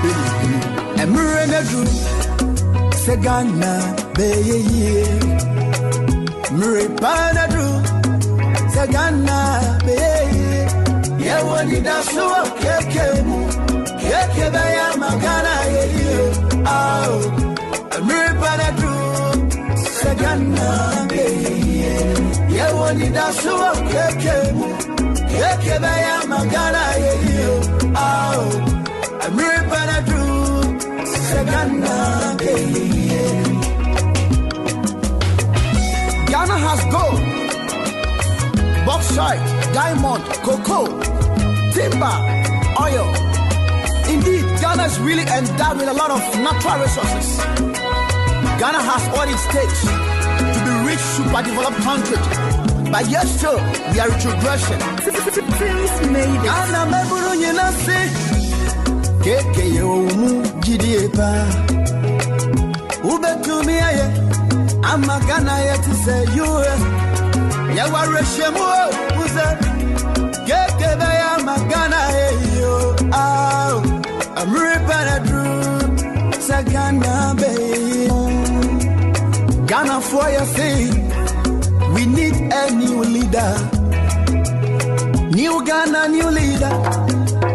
Emrenadu Segana Beye Mripanadu Segana Beye Yewani Dasu Kekemu Kekebaya Magana Ye Ao Mripanadu Segana Beye Yewani Dasu Kekemu Kekebaya Magana Ye Ao Mripanadu Ghana has gold, bauxite, diamond, cocoa, timber, oil. Indeed, Ghana is really endowed with a lot of natural resources. Ghana has all it takes to be rich, super developed country. But yet still, we are retrogression. Ghana meburu nyinasi. Keke yomu jidiepa Ubetumi aye Amagana ye to say you Yawa reshemu uze Keke baya magana ye yo Aw Amripana dru Sagana be Ghana for your thing We need a new leader New Ghana, new leader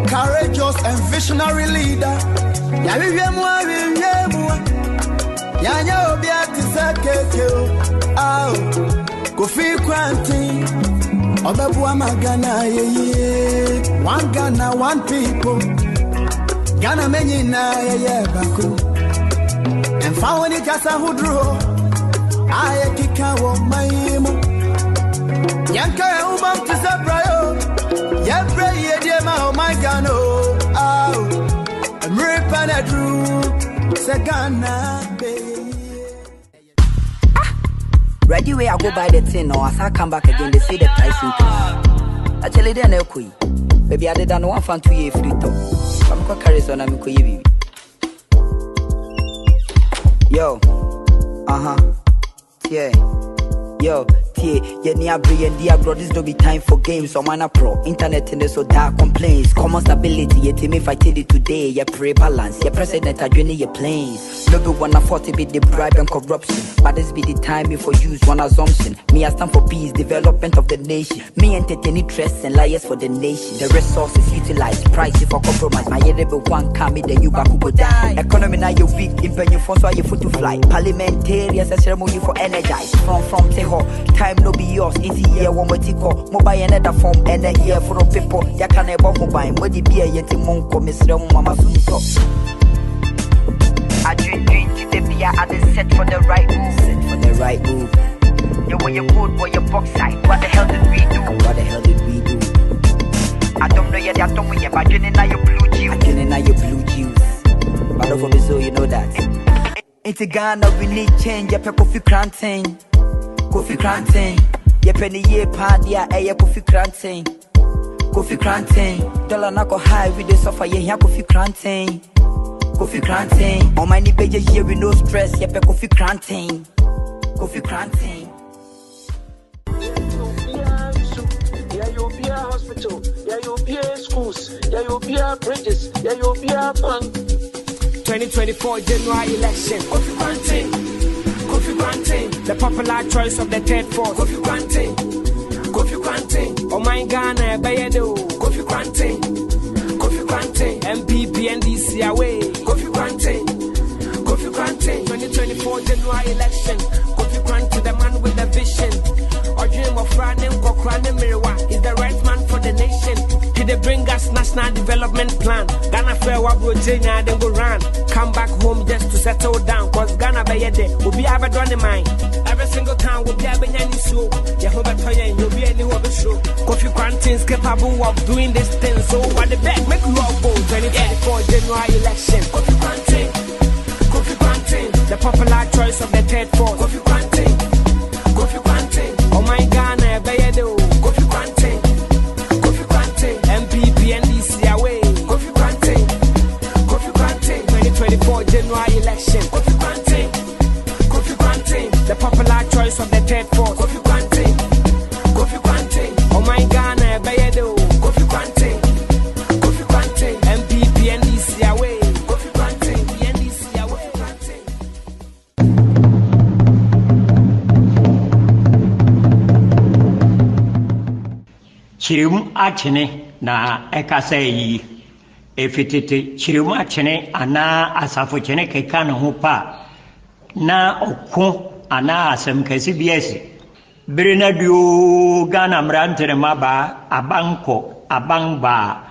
Courageous and visionary leader. Yawiyemwa wiyemwa. Yanya obiati sakekyo. Ao. Kofi kwanti. Obebuwa magana yeye. One Ghana, one people. Ghana menyi na yeye baku. Enfawani kasa hudro. Aye kika wo maimu. Yanka ya umam tisabrayo. Yebre yediema oh my God oh I'm ripping a drew Sagana Ready way I go buy the thing or as I come back again they say the price increase. Actually they no kui. Baby I did an 1 fan 2 year free talk. I'm going carry on I'm baby. Yo. Yeah. Yo, T, yeah, near Bri and Dia, bro, this don't be time for games. So, man, pro internet in the so dark complaints. Common stability, yeah, team if I tell it today, yeah, pre balance, yeah, president, I join your planes. No be 140 be the bribe and corruption, but this be the time for use one assumption. Me, I stand for peace, development of the nation. Me, entertain interests and liars for the nation. The resources utilized, price for compromise. My head be one come then you back who go die. Economy now you weak, impend your phone so you foot to fly. Parliamentarians, a ceremony for energize. From Teho, time no be yours. It's here one more tico. Mobile another form and a year for people. Ya can ever mobile. What the beer yet in Monko, Miss Mama Sunto. I drink to the beer at the set for the right move. Set for the right move. You want your food or your box side. What the hell did we do? What the hell did we do? I don't know yet, I don't know yet, but you know your blue juice. I didn't know your blue juice. But over me so you know that. It's a Ghana, we need change, yeah, coffee cranting. Coffee cranting. Yeah, penny year party, yeah, coffee cranting. Coffee cranting. Dollar nako high, we dey suffer, yeah, coffee cranting. Coffee cranting. On my pages here with no stress, yeah, coffee cranting. Coffee cranting. Yeah, you'll be a hospital. Yeah, you'll be a schools. Yeah, you'll be a bridges. Yeah, you'll be a fund. 2024 January election. Coffee granting. Coffee granting. The popular choice of the third force. Coffee granting. Coffee granting. Oh my Ghana, Bayedo. Coffee granting. Coffee granting. MPP and DC away. Coffee granting. Coffee granting. 2024 January election. Coffee granting, the man with the vision. Or dream of running, Kokrane Miriwa is the right man for the nation. He they bring us national development plan. Ghana fair wabro Jenya then go run. Come back home just to settle down. Cause Ghana by there will be ever done in mind. Every single town will be ever any show. Yehoba Toya and you'll be any other show. Coffee quarantines capable of doing this thing. So what the back make you all go 2024 January election. Coffee quarantine. Coffee quarantine. The popular choice of the third force. Coffee quarantine. Coffee quarantine. Oh my Ghana, Bayedo, Coffee Quanting, Coffee Quanting, MPP and DC away, Coffee Quanting, Coffee Quanting, 2024 January election, Coffee Quanting, Coffee Quanting, the popular choice of the third force, Coffee Quanting, Coffee Quanting, oh my Ghana, Bayedo, Coffee Quanting, Coffee Quanting, MPP and DC away, Coffee chirim achene na ekasa yi efitete chirim achene ana asafo chene keka ne ho pa na oko ana asem kesi biesi bere na dio Ghana mrantere maba abanko abangba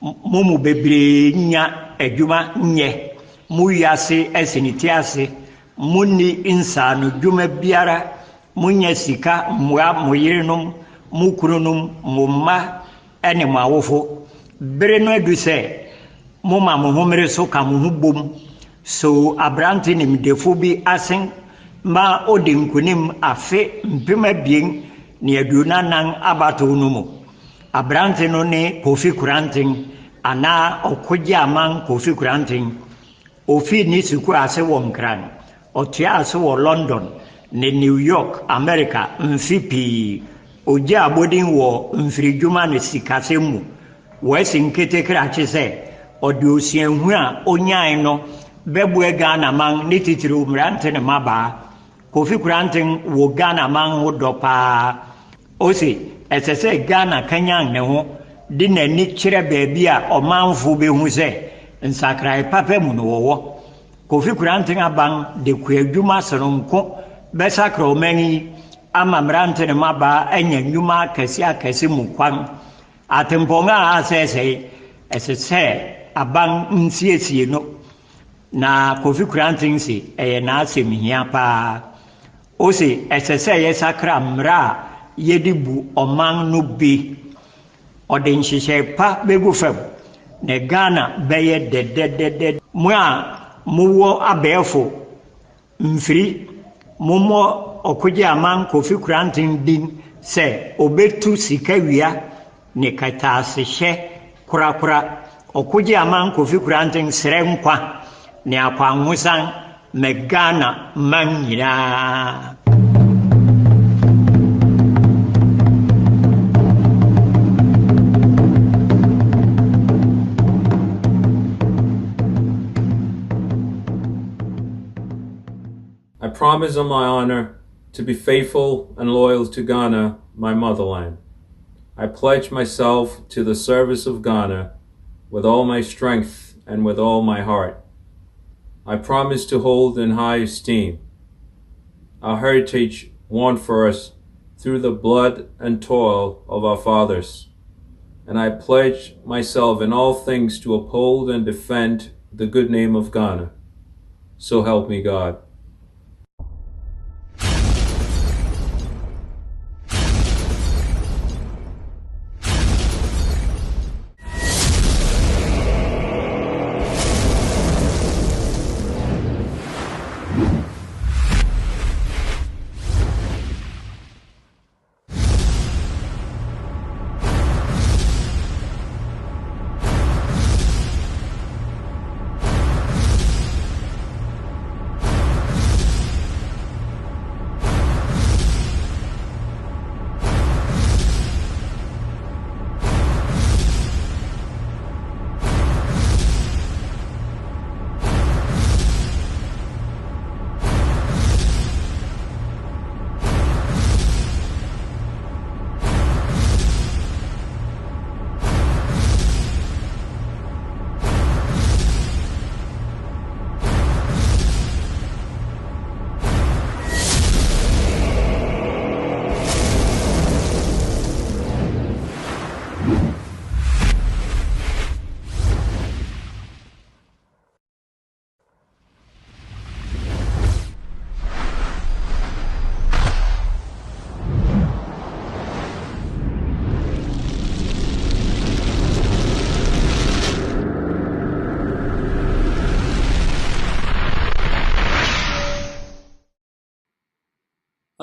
mumu bebre nya adwuma nye mu yase esiniti ase munni insano dwuma biara munya sika mwa moyirenom mukununum mumma ene mawofo bere no adu se muma mo homere so ka mo hubom so abrante nim defo bi asen ma odinkunim afe mpema bien ne aduona nan abato no mu abrante no ne Kofi Kuranten ana okoje aman Kofi Kuranten ofi ni siku ase wo nkran otua ase wo London ne New York America mfipi oje abodin wo mfiridwuma ne sikasemu wesi nketekra chese odi osianhu a onyan no bebu Ghana man ne titiri umrante ne maba Kofi Kuranten wo Ghana man ho dopa osi esese Ghana kanyan ne ho di nani kire baabi a omanfo behu se nsakrai papa mu no wo Kofi Kuranten aban de kwadwuma soronko besakra omani ama mrante ne maba anya nnwuma akasi mu kwan atemponga asese esese aban nsiesie no na Kofi Kuranten si na asemhia pa osi esese yesakra mra yedibu oman no bi ode nhyehyɛ pa begu fam ne Ghana bɛyɛ dededede mu a muwo abɛɛfo mfiri mumo okoje aman Kofi Kuranten din sɛ obetu sika wia ne kataasehye korakora okoje aman Kofi Kuranten sere nkwa ne akwanwosan me Ghana man nyinaa. I promise on my honor to be faithful and loyal to Ghana, my motherland. I pledge myself to the service of Ghana with all my strength and with all my heart. I promise to hold in high esteem our heritage won for us through the blood and toil of our fathers. And I pledge myself in all things to uphold and defend the good name of Ghana. So help me God.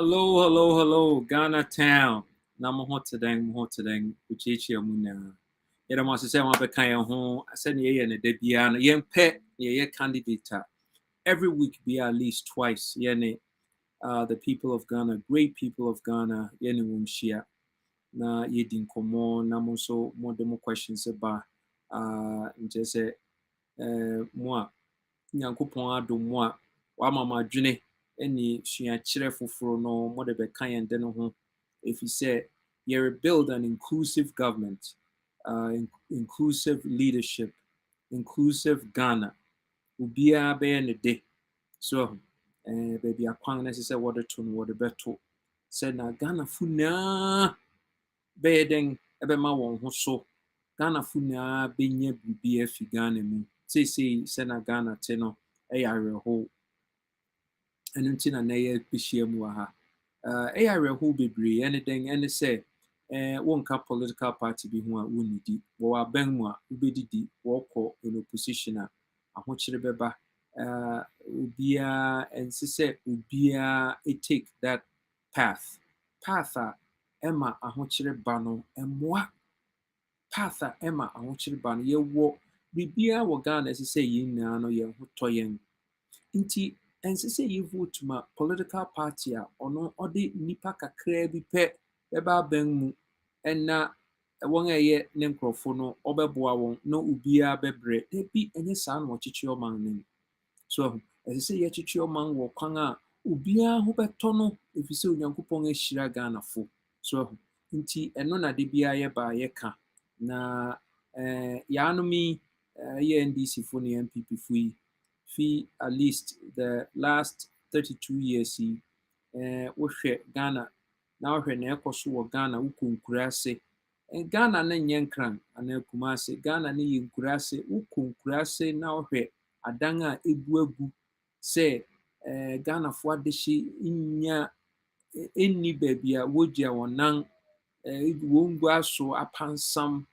Hello, Ghana town. Na mo hotedeng, uchichi amuna. Yeda mo se mo beka ye ho, ase ne ye ne da bia no yen pe ye candidate. Every week be at least twice. Yene the people of Ghana, great people of Ghana, yene won share. Na ye din komo na mo so mo demo questions about just say mo nyankopon adom mo a wa mama dwene any sua kyerɛ foforo no mo de bɛka yɛn de no ho efi sɛ rebuild an inclusive government, inclusive leadership, inclusive Ghana. Ubia be ne de. So, baby, a kwang na say water to no water beto. Said na Ghana funa be den ebe ma won ho so. Ghana funa be nya bibi afi Ghana mu. Say na Ghana te no e areho. Enu nti na ye bihia mu ha. E areho bebre ene den ene say wonka political party bi ho a wonidi. Wo aban mu a ubedidi wo kɔ in opposition a ahokyere bɛba. Ubia and say ubia it take that path a ɛma ahokyere ba no ɛmoa path a ɛma ahokyere ba no yɛwɔ biribiara wɔ Ghana ɛsɛ sɛ yɛn nyinaa no yɛn ho tɔ yɛn nti ɛnsɛ sɛ yɛ vote ma political party a ɔno ɔde nipa kakraa bi pɛ bɛba aban mu ɛna wɔn a ɛyɛ ne nkurɔfo no ɔbɛboa wɔn na obiara bɛbrɛ ebi ɛnyɛ saa na ɔkyekyere ɔman no mu so ɛsɛ sɛ yɛkyekyere ɔman wɔ kwan a obiara ho bɛtɔ no ɛfiri sɛ onyankopɔn ahyira Ghanafo so nti ɛno na de biara yɛba yɛka na yɛanom yi yɛ NDC fo ne NPP fo yi fi at least the last 32 years yi wohwɛ Ghana na wohwɛ na ɛkɔ so wɔ Ghana wokɔ Nkuraase Ghana no nyɛ Nkran anaa Kumase Ghana no yɛ Nkuraase wokɔ Nkuraase na wohwɛ adan a ebu agu sɛ Ghanafoɔ adehye nya ɛnni baabi a wogya wɔn nan wɔn gu aso apansam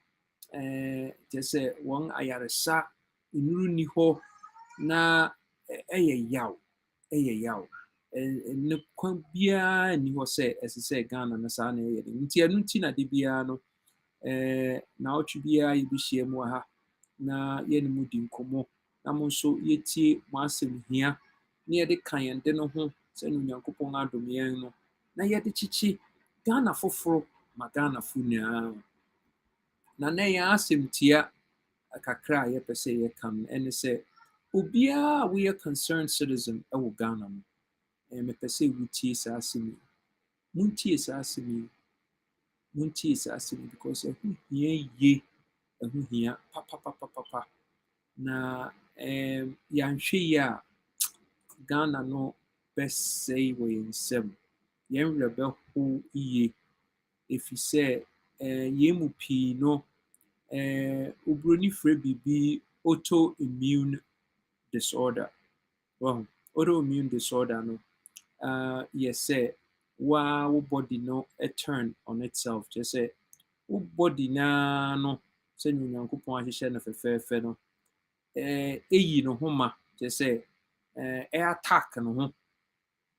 kyerɛ sɛ wɔn ayaresa nnuru ni hɔ na ɛyɛ yaw ne kwan biara nni hɔ sɛ ɛsɛ sɛ Ghana no saa na ɛyɛ no nti ɛno nti na de biara no naawɔtwe biara yɛbɛhyia mu wɔ ha na yɛne mu di nkɔmmɔ na mo nso yɛtie mo asɛm hia na yɛde ka yɛn de no ho sɛne Onyankopɔn adom yɛn no na yɛde kyekye Ghana foforɔ ma Ghanafo nyinaa na yɛn asɛm tia kakra a yɛpɛ sɛ yɛka no ɛne sɛ obiara a woyɛ concerned citizen ɛwɔ Ghana no mepɛ sɛ wotie saa asɛm yi montie saa asɛm yi because ɛho hia yie ɛho hia papapapapa na yɛanhwɛ yi a Ghana no bɛsɛe wɔ yɛn nsam yɛn werɛ bɛho yie ɛfiri sɛ yɛn mu pii no oburoni frɛ biribi autoimmune disorder autoimmune disorder no yɛ sɛ wo body no turn on itself kyerɛ sɛ wo body naa no sɛnea Onyankopɔn ahyehyɛ no fɛfɛɛfɛ no ɛyi ne ho ma kyerɛ sɛ attack ne ho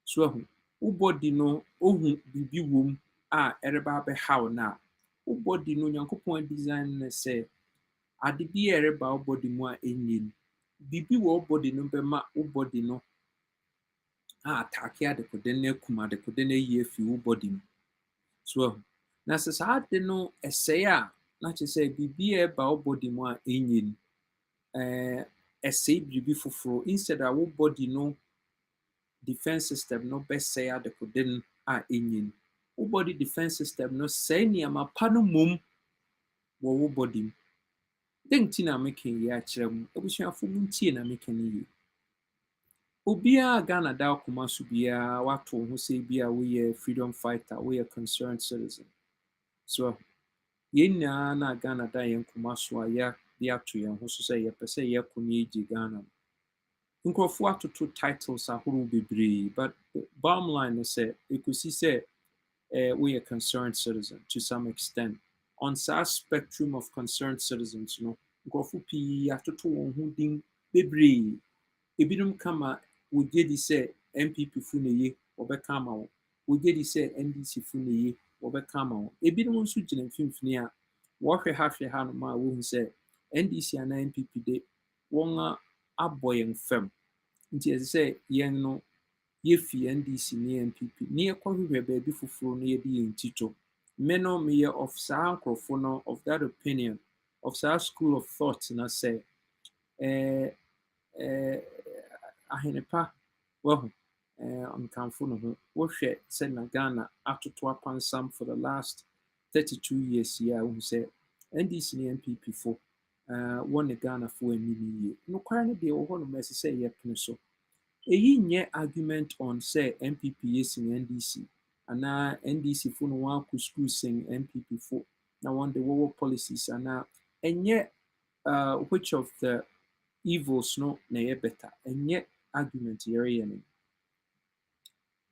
so wo body no ohu biribi wɔ mu a ɛreba abɛhaw no a wo body no Onyankopɔn design no sɛ ade bi a ɛreba wo body mu a ɛnyɛ no biribi wɔ wo body no bɛma wo body no attack adekoden no akum adekoden no ayi afi wo body mu so na sɛ saa ade no ɛsɛe a na kyerɛ sɛ biribi a ɛba wo body mu a ɛnyɛ no ɛsɛe biribi foforɔ instead a wo body no defense system no bɛsɛe adekoden a ɛnyɛ no wo body defense system no sɛe nneɛma pa no mmom wɔ wo body mu dɛn nti na meka yi akyerɛ mu abusuafo mu ntie na meka no yie obiara Ghana da akoma so biara wato ho sɛ bi a woyɛ freedom fighter woyɛ concerned citizen so yɛn nyinaa na Ghana da yɛn koma so a yɛde ato yɛn ho so sɛ yɛpɛ sɛ yɛkɔ na yɛgye Ghana no nkurɔfoɔ atoto titles ahorow bebree but bottom line is sɛ ɛkɔsi sɛ woyɛ concerned citizen to some extent on saa spectrum of concerned citizens no nkurɔfoɔ pii atoto wɔn ho din bebree ebinom kama wogye di sɛ NPP fo na ye wɔbɛka ama wɔn wogye di sɛ NDC fo na ye wɔbɛka ama wɔn ebinom nso gyina mfimfini a wɔhwɛ ha no ma wohu sɛ NDC anaa NPP de wɔn abɔ yɛn fam nti ɛsɛ sɛ yɛn no yɛfi NDC ne NPP ne yɛkɔhwehwɛ baabi foforɔ no yɛde yɛn ti to me no meyɛ of saa nkurɔfoɔ no of that opinion of saa school of thought na sɛ ahenepa wahu nkamfo no ho wohwɛ sɛ na Ghana atoto apansam for the last 32 years yeah who said NDC and NPP for one Ghana for a mini year. No currently they all no say yeah so. Eyi nye argument on say NPP is in NDC and now NDC for no one could school sing NPP for now one the war policies and now and yet which of the evils no na better and yet argument here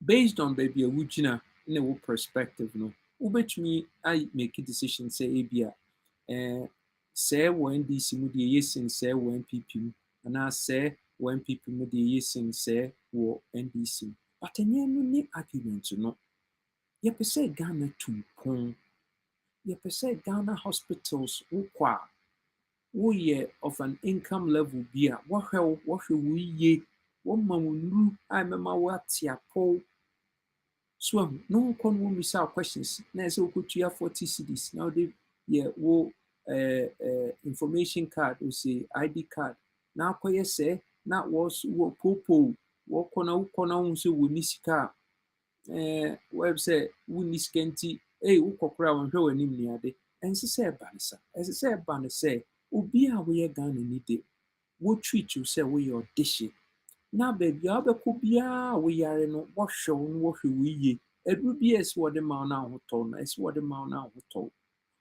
based on baby a wujina in a perspective no ubetumi I make a decision say ebia say when NDC mu de yesin say when NPP and I say when NPP mu de yesin say wo NDC but enye no ni argument no ye pe say Ghana tumpon ye pe say Ghana hospitals wokwa woyɛ of an income level bi a wɔhwɛ wo yie wɔma wo nnuru a ɛmɛma wo ate apɔw so ahu na wonkɔ no wɔmmisa questions na ɛsɛ wokɔtua 40 cedis na wode yɛ wo information card ɔsɛ ID card na akɔyɛ sɛ na wɔ poopoo wɔkɔ na wokɔ na wohu sɛ wɔnni sika a wɔyɛ sɛ wonni sika nti wokɔ koraa wɔnhwɛ w'anim ne ade ɛnsɛ sɛ ɛba ne sa ɛsɛ sɛ ɛba ne sɛ obi a woyɛ Ghana ni de wo treat you sɛ woyɛ ɔdehye na baabi a wobɛkɔ biara a woyare no wɔhwɛ wo no wɔhwɛ wo yie aduru bi a ɛsɛ wɔde ma wo no ahotɔ no ɛsɛ wɔde ma wo no ahotɔ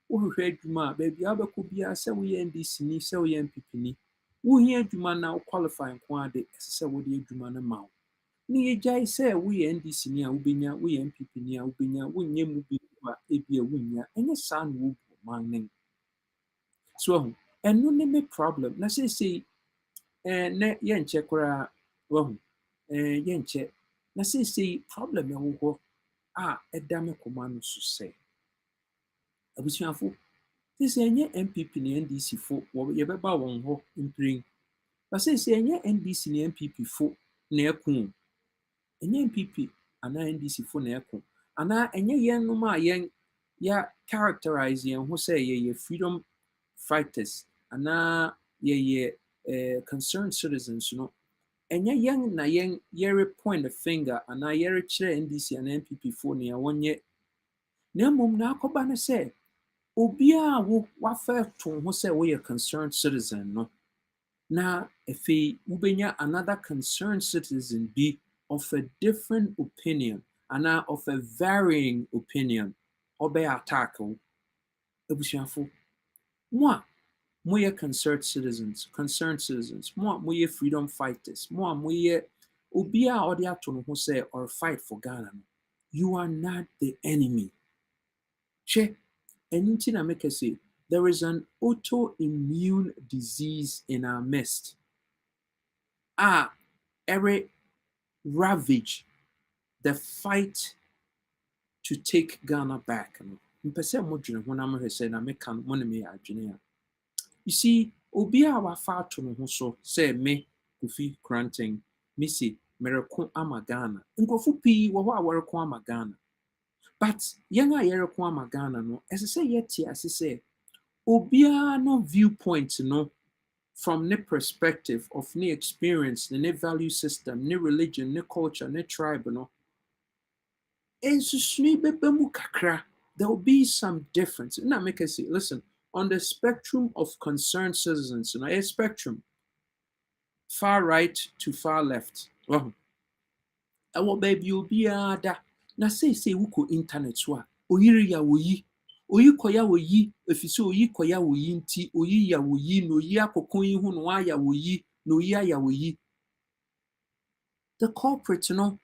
wohwehwɛ adwuma a baabi a wobɛkɔ biara sɛ woyɛ NDC ni sɛ woyɛ NPP ni wohia adwuma na wo qualify nko ade ɛsɛ sɛ wode adwuma no ma wo na yɛgyae sɛ woyɛ NDC ni a wobɛnya woyɛ NPP ni a wobɛnya wonyɛ mu bi a ebi a wonnya ɛnyɛ saa na wobu ɔman no so ahu ɛno ne me problem na seesei na yɛnkyɛ koraa wahu yɛnkyɛ na seesei problem ɛwɔ hɔ a ɛda me kɔma no so sɛ abusuafo seesei ɛnyɛ NPP ne NDC fo yɛbɛba wɔn hɔ mpirin na seesei ɛnyɛ NDC ne NPP fo na ɛko ɛnyɛ NPP anaa NDC fo na ɛko anaa ɛnyɛ yɛnnom a yɛ characterize yɛn ho sɛ yɛyɛ freedom fighters anaa yɛyɛ concerned citizens no ɛnyɛ yɛn na yɛre point the finger anaa yɛrekyerɛ NDC anaa NPP fo nea wɔnyɛ na mmom na akɔba no sɛ obiara a wafa to ho sɛ woyɛ concerned citizen no na afei wobɛnya another concerned citizen bi of a different opinion anaa of a varying opinion ɔbɛyɛ attack wo abusuafo mo a moyɛ concerned citizens mo a moyɛ freedom fighters mo a moyɛ obi a ɔde ato no ho sɛ or fight for Ghana no you are not the enemy hwɛ ɛno nti na meka sɛ there is an autoimmune disease in our midst a ɛre ravage the fight to take Ghana back no mpɛ sɛ modwene ho na mohwɛ sɛ na meka no mo ne meyɛ adwene a you see obi a wafa ato no ho so sɛ me Kofi Korankye mesi mereko ama Ghana nkurɔfo pii wɔ hɔ a wɔreko ama Ghana but yɛn a yɛreko ama Ghana no ɛsɛ sɛ yɛte ase sɛ obiara no viewpoint no from ne perspective of ne experience ne value system ne religion ne culture ne tribe no nsusui bɛba mu kakra there will be some difference na make us say listen on the spectrum of concerned citizens a spectrum far right to far left ɛwɔ baabi obiara da na say wokɔ internet so a oyiri ya woyi oyi kɔya woyi ɛfiri sɛ oyi kɔya woyi nti oyi ya woyi na oyi akɔkɔ yi ho na waya woyi na oyi aya woyi the culprit no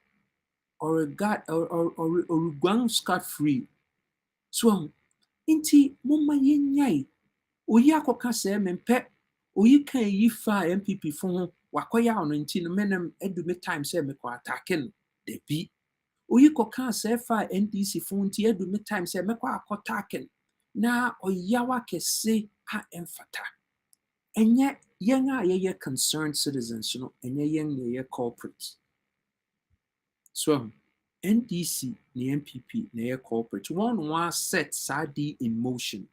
or guan scot free so nti momma yɛnyae oyi akɔka sɛ mempɛ oyi ka yi fa MPP fo ho wakɔyɛ ano nti no menem edu me time sɛ mekɔ attacke no da bi oyi kɔka sɛ fa NDC fo nti edu me time sɛ mekɔ akɔtake na ɔyawa kɛse a ɛmfata ɛnyɛ yɛn a yɛyɛ concerned citizens no ɛnyɛ yɛn na yɛyɛ culprits so NDC ne MPP na yɛyɛ culprits one set sadi in motion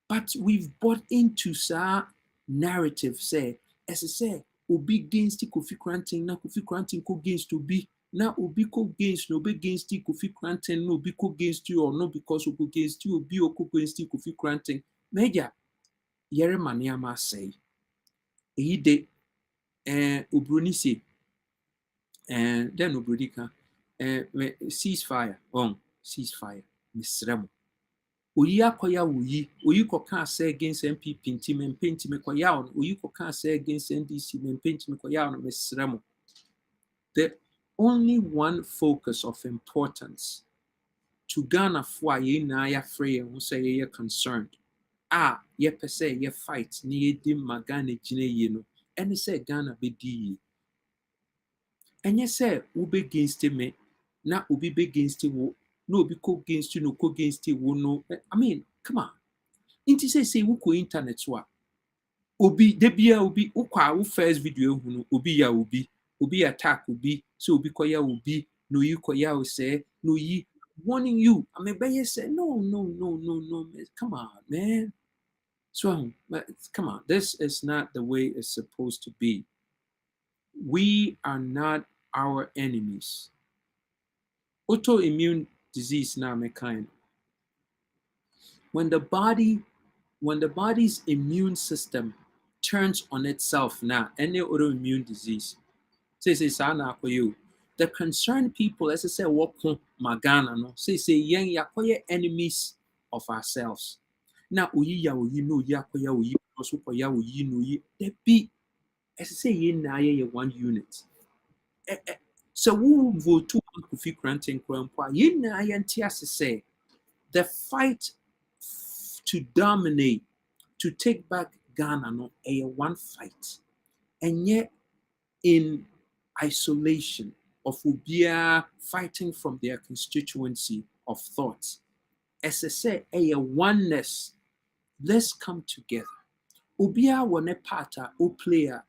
but we've bought into saa narrative say ɛsɛ sɛ obi gains Kofi Korankye na Kofi Korankye ko gains to be na obi ko against no obi against Kofi Kranten no obi ko against you or no because obi against you obi ko against Kofi Kranten meja yere maniama say eyi de obroni say then obroni ka ceasefire ceasefire misrem oyi akoya oyi koka say against MPP nti mempe nti mekoya on oyi koka say against NDC mempe nti mekoya on misrem. The only one focus of importance to Ghana for ye na ya free who say ye concerned. Ye per se ye fight ni ye dim magana jine ye no. And say Ghana be di. And ye say ube against me, na ubi be against you, no be co against you, no co against you, no. I mean, come on. Inti say wuko internet wa. Obi debia obi ukwa u first video hunu obi ya obi attack obi so obi koya obi no you koya o say no yi warning you. I mean be say no come on man. So come on, this is not the way it's supposed to be. We are not our enemies. Autoimmune disease now me kind. When the body's immune system turns on itself now, any autoimmune disease, say you. The concerned people, as I say, what magana no, say yen yakoye enemies of ourselves. Now uyi ya uyi no yakoya uyi also koya uyi no yi. There be, as I say, yen na ye one unit. So who vote to Kofi Kranten Krampwa? Yen na yen tiase say the fight to dominate, to take back Ghana, no, a one fight. And yet, in isolation of Ubia fighting from their constituency of thoughts, as I say, a oneness, let's come together. Ubia one parta o player,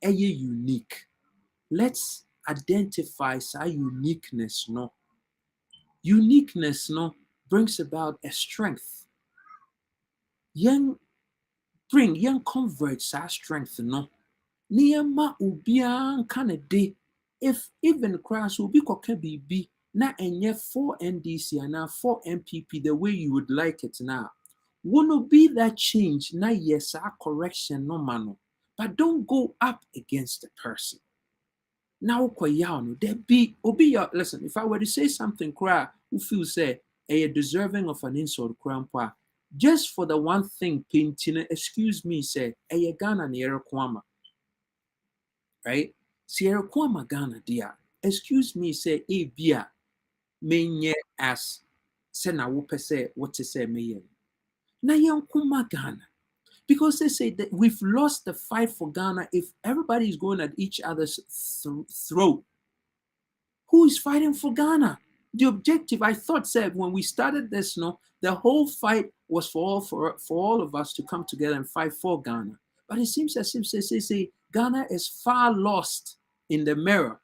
a unique. Let's identify our uniqueness, no. Uniqueness, no, brings about a strength. Young converts our strength, no. Niyama ubian kana de if even crash will be koke bibi na enye for NDC and now for MPP the way you would like it now. Won't be that change na yes our correction no mano. But don't go up against the person. Now no there be obi your listen, if I were to say something cry who feels say a deserving of an insult crampa just for the one thing painting excuse me say a Ghana near kwama. Right? Sierra Kwama Ghana dia. Excuse me, say a bia menye as sena wope say what to say me. Na yan kuma Ghana. Because they say that we've lost the fight for Ghana if everybody is going at each other's throat. Who is fighting for Ghana? The objective, I thought, said when we started this, no, the whole fight was for all of us to come together and fight for Ghana. But it seems as if say Ghana is far lost in the mirror.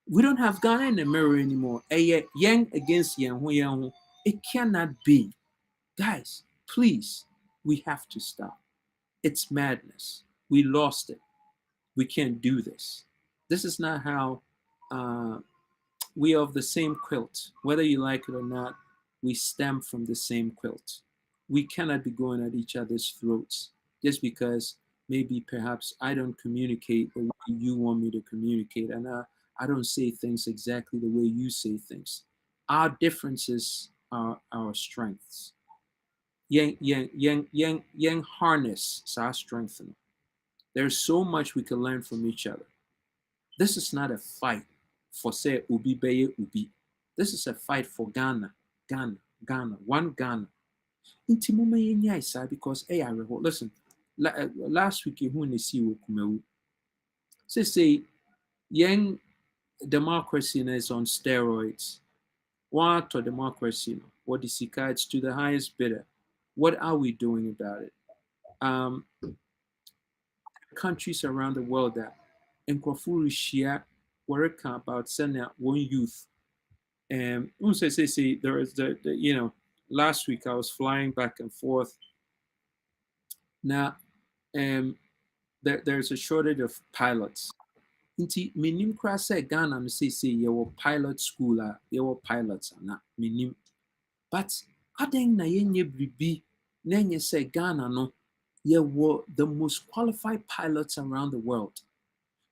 We don't have Ghana in the mirror anymore. Yang against yang. It cannot be. Guys, please, we have to stop. It's madness. We lost it. We can't do this. This is not how we are of the same quilt. Whether you like it or not, we stem from the same quilt. We cannot be going at each other's throats just because maybe perhaps I don't communicate the way you want me to communicate, and I don't say things exactly the way you say things. Our differences are our strengths. Yang harness our strength. There's so much we can learn from each other. This is not a fight for say Ubi Beye Ubi. This is a fight for Ghana, one Ghana. Intimuma yenya isa because listen, last week you who see Kumewu. Say young democracy is on steroids. What or democracy? What is it's to the highest bidder? What are we doing about it? Countries around the world that Nkrofuru Shia work about sending one youth. And say there is the last week I was flying back and forth. Now there's a shortage of pilots. Inti minim kra say Ghana me say your pilot school your pilots na minim. But aden na yenye bribi na yenye say Ghana no you were the most qualified pilots around the world.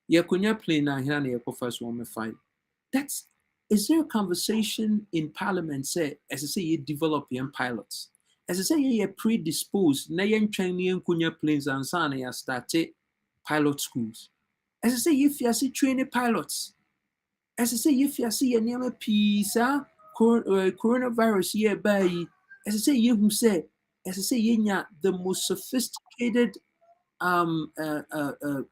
You kunya plane na here na your first one fight. That's is there a conversation in parliament say as I say you develop young pilots? As I say you're predisposed na yen training kunya planes and sana ya started pilot schools. As I say if you see training pilots, as I say if you see your name pisa coronavirus year by as I say you who say as I say you the most sophisticated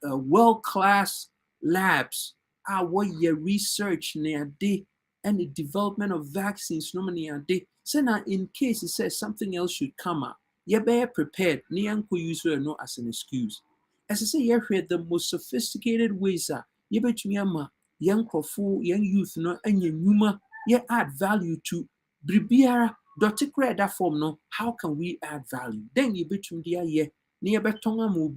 world-class labs what your research near day and the development of vaccines no near day. So now in case it says something else should come up, you're better prepared. Niyanko use no as an excuse. As I say, you heard the most sophisticated ways you bet me young crofo, young youth no and your numa, you add value to Bribiara, Dr. that form no, how can we add value? Then you bet me dear near betonga mu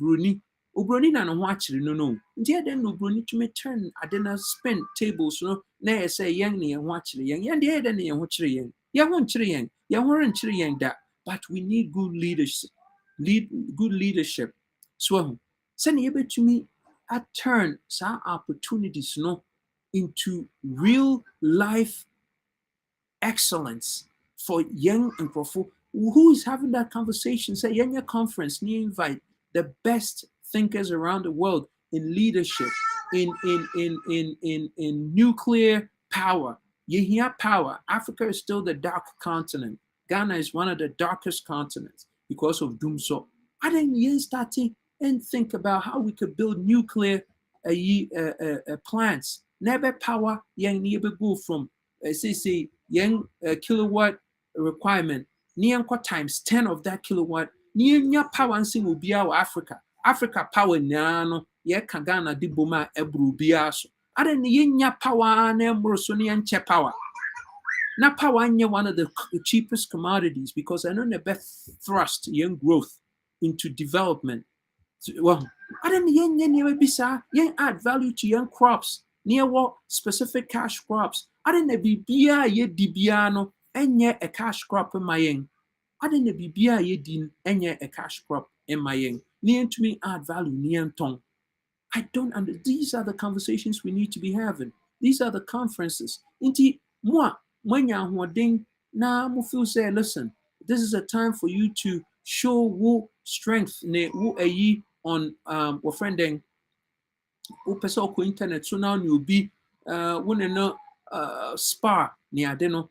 Ubroni na no watching no. Dear then Ubroni to me turn I didn't spend tables no na say young near watching young dear then you watching young. Ya won't young, ya weren't young that, but we need good leadership. Good leadership. So send you to me I turn some opportunities no into real life excellence for young and professional who is having that conversation. Say, young conference, you invite the best thinkers around the world in leadership, in nuclear power. You hear power. Africa is still the dark continent. Ghana is one of the darkest continents because of doom. So I didn't even start and think about how we could build nuclear plants. Never power, young never go from say young kilowatt requirement near times 10 of that kilowatt near power and sing will be our Africa power nano ye kagana di boma ebru biaso ada ni yenya power na emro near power na power anya one of the cheapest commodities because I know the best thrust young growth into development. Well, I don't yen add value to young crops near what specific cash crops. I didn't be bia ye dibiano and ye a cash crop in my yen. I didn't be bia ye din and ye a cash crop in my yen. Near to me add value near tongue. I don't understand. These are the conversations we need to be having. These are the conferences. Inti moi when ya ding na mo feel say listen, this is a time for you to show wo strength ne wo ayi on what friending person ko internet so now you'll be one spa ni adeno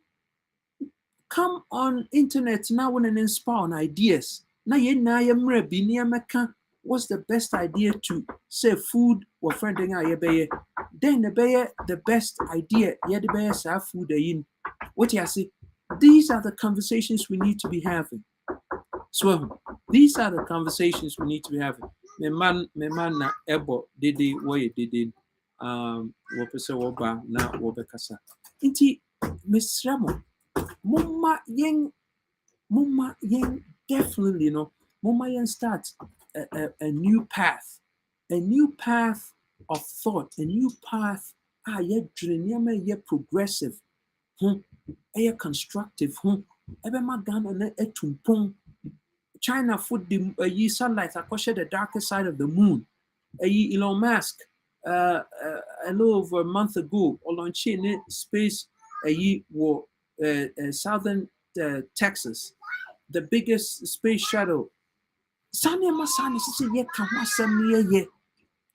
come on internet now when an spa on ideas na ye na ye mre bi ni ameka what's the best idea to say food what friending a ye be then the best idea ye the be sa food in what you say these are the conversations we need to be having. So these are the conversations we need to be having. Me man na ebo dede woye dede wopese woba na wobekasa. Inti misramo mumma yen definitely mumma yen start a new path of thought, a new path ye dream ye progressive ye constructive ebe magana na etumpong China food the sunlight across the darker side of the moon. Elon Musk a little over a month ago launched in space southern Texas, the biggest space shuttle. Sanya masani sisi ye kawasam ye.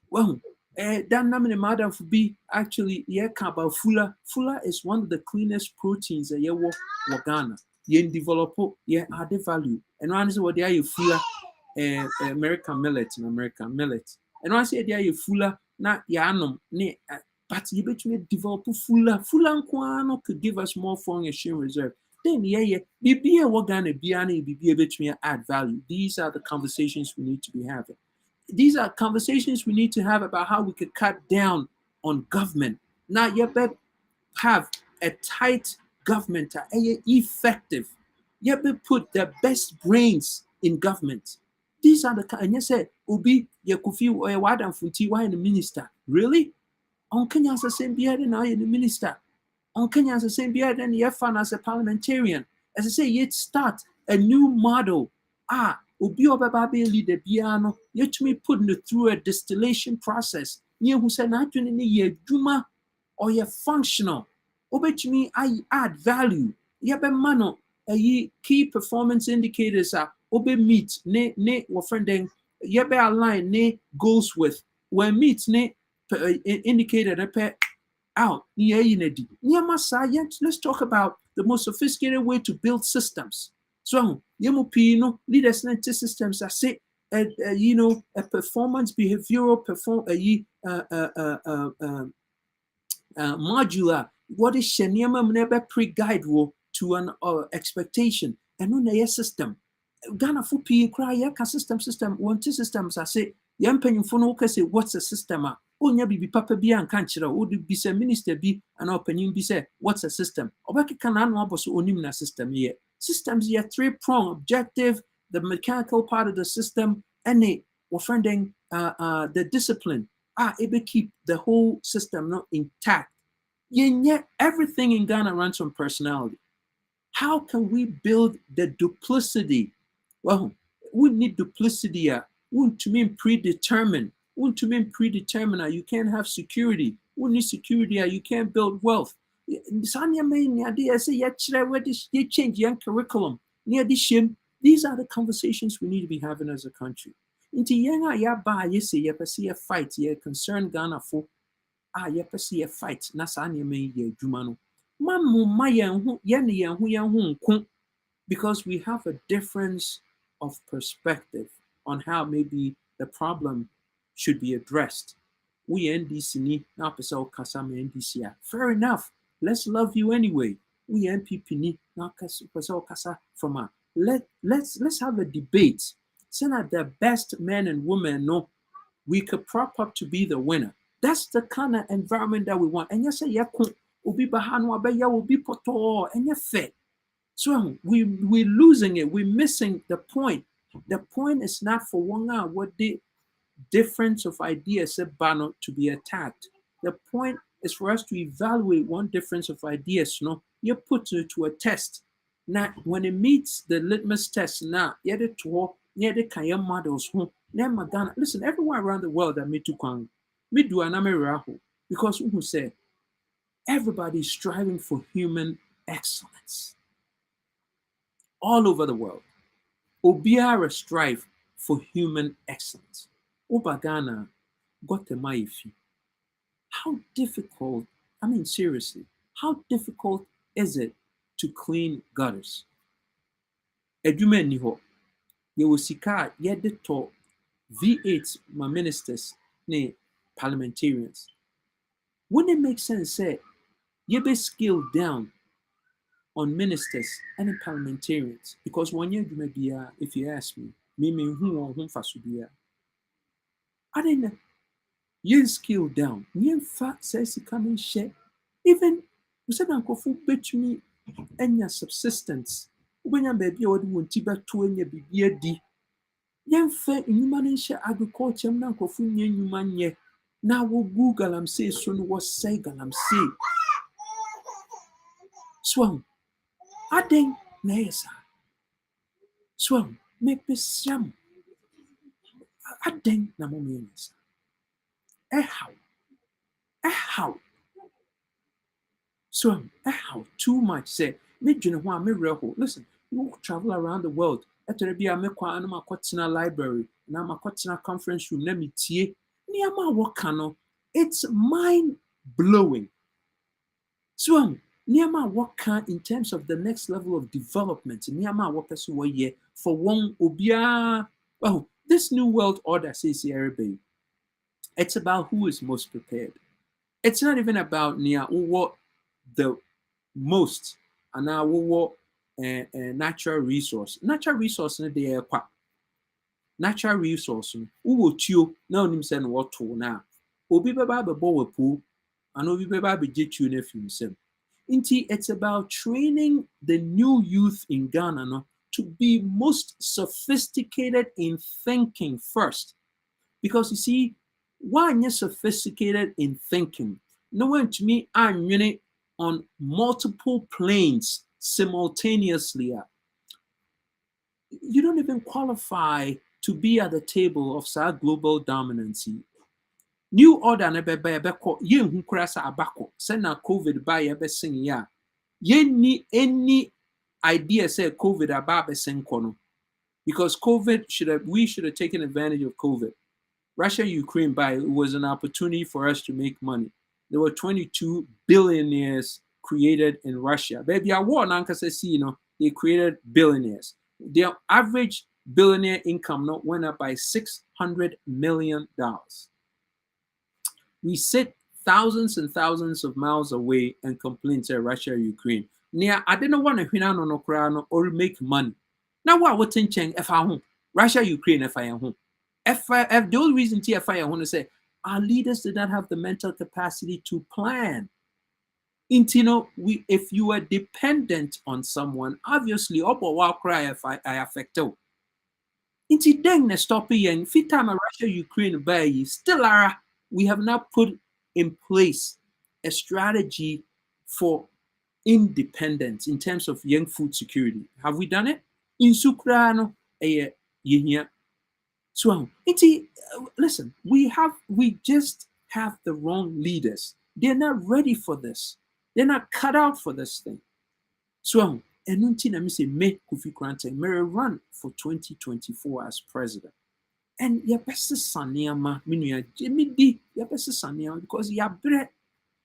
Well, that naming madam for be actually ye kaba fula. Fula is one of the cleanest proteins that ye Ghana. Ye develop ye add value. And one is what they are fula American millet. And one say they are fula na yanum ne but you bet me develop fula nkwano could give us more foreign exchange reserve. Then be a Ghana be a bit me add value. These are the conversations we need to be having. These are conversations we need to have about how we could cut down on government. Now, you better have a tight government, effective. You better put the best brains in government. These are the and you say, Obi, you could feel why the minister. Really? On Kenya as a same beard and I the minister. On Kenya as a same beard and the fun as a parliamentarian. As I say, yet start a new model. Obi Obababe leader piano, yet to me putting it through a distillation process. Near who said not in ye Juma or ye functional. Obey to me, I add value. Yabe mano, a key performance indicators are obey meet, ne, or friending, yabe align, ne goes with, where meet, ne indicated a pair out. Let's talk about the most sophisticated way to build systems. So, Yemupino, leaders and systems are say, a performance behavioral modular. What is Shaniama never pre-guide to an expectation and on a system. Ghana for P cry system one systems I say yampany for say what's a system onya bibi papa bi an kanchira would be say minister bi an opinion be say what's a system obaki can anu aboso onim na system here systems here three-prong objective, the mechanical part of the system and the discipline it keep the whole system not intact. Yet everything in Ghana runs on personality. How can we build the duplicity? Well, we need duplicity. We to mean predetermined. We to mean predetermined. You can't have security. We need security. You can't build wealth. These are the conversations we need to be having as a country. Fight. Concern Ghana for yɛpɛ fight na saa nneɛma yi yɛ adwuma no ma yɛn ho because we have a difference of perspective on how maybe the problem should be addressed. We NDC ni na apɛ sɛ ɔkasa ma NDC a fair enough, let's love you anyway. We NPP ni na apɛ sɛ ɔkasa from a let's have a debate so that the best men and women know we could prop up to be the winner. That's the kind of environment that we want. And yes, obi bahano abeya obi poto and fair. So we're losing it. We're missing the point. The point is not for one hour what the difference of ideas to be attacked. The point is for us to evaluate one difference of ideas. You put it to a test. Now, when it meets the litmus test, now you had to the kaya models. Listen, everyone around the world that me too can. Because who said everybody is striving for human excellence all over the world. Obiara strive for human excellence. Obagana got the maifi. How difficult, seriously, how difficult is it to clean gutters? Edume niho. Yewosika yedeto V8 my ministers ne parliamentarians. Wouldn't it make sense say you be scaled down on ministers and parliamentarians? Because one year you may be if you ask me who or whom fasubia. I didn't know. You scale down. You fact says you come and share. Even we said uncle fu bet me and your subsistence. When your baby or won't tiba to any baby di. Yen fair in human agriculture nanko fu human ye. Now we'll Google and say soon was say galam say. Swam. Adding nesa. Swam. Make me sham. Adding namomians. How? Swam. How? Too much say. Me listen, you travel around the world. After be a mekwa and my library, and I'm a conference room, let me tie. It's mind blowing. So, Niama waka in terms of the next level of development. Niama waka so ye for one obia. Well, this new world order says here, it's about who is most prepared. It's not even about what the most and now what natural resource. Natural resource in the air. Natural resource. Who will chew now himself what to now? Obi beba be bo pool and obi beba be jet you himself. It's about training the new youth in Ghana to be most sophisticated in thinking first. Because you see, why you're sophisticated in thinking? no one to me I'm running on multiple planes simultaneously. You don't even qualify to be at the table of our global dominance. New order na beko yen hu kura sa abako se na COVID ba ye besen ya yen ni any idea say COVID aba besen kono, because we should have taken advantage of COVID. Russia Ukraine by it was an opportunity for us to make money. There were 22 billionaires created in Russia. Baby, I war they created billionaires. Their average billionaire income went up by $600 million. We sit thousands and thousands of miles away and complain to Russia, Ukraine. Nia, I didn't want to win no crown or make money. Now what would cheng if I home? Russia, Ukraine, if I am home. If the only reason TFI I want to say our leaders did not have the mental capacity to plan. If you are dependent on someone, obviously, cry if I affect you. Inti deng na stop yen fit time Russia Ukraine by still are we have not put in place a strategy for independence in terms of young food security. Have we done it? In Sukrano, so listen, we just have the wrong leaders. They're not ready for this. They're not cut out for this thing. So and say me Kofi Krante may run for 2024 as president. And your best saniama minuya Jimmy D your best saniama because ya bre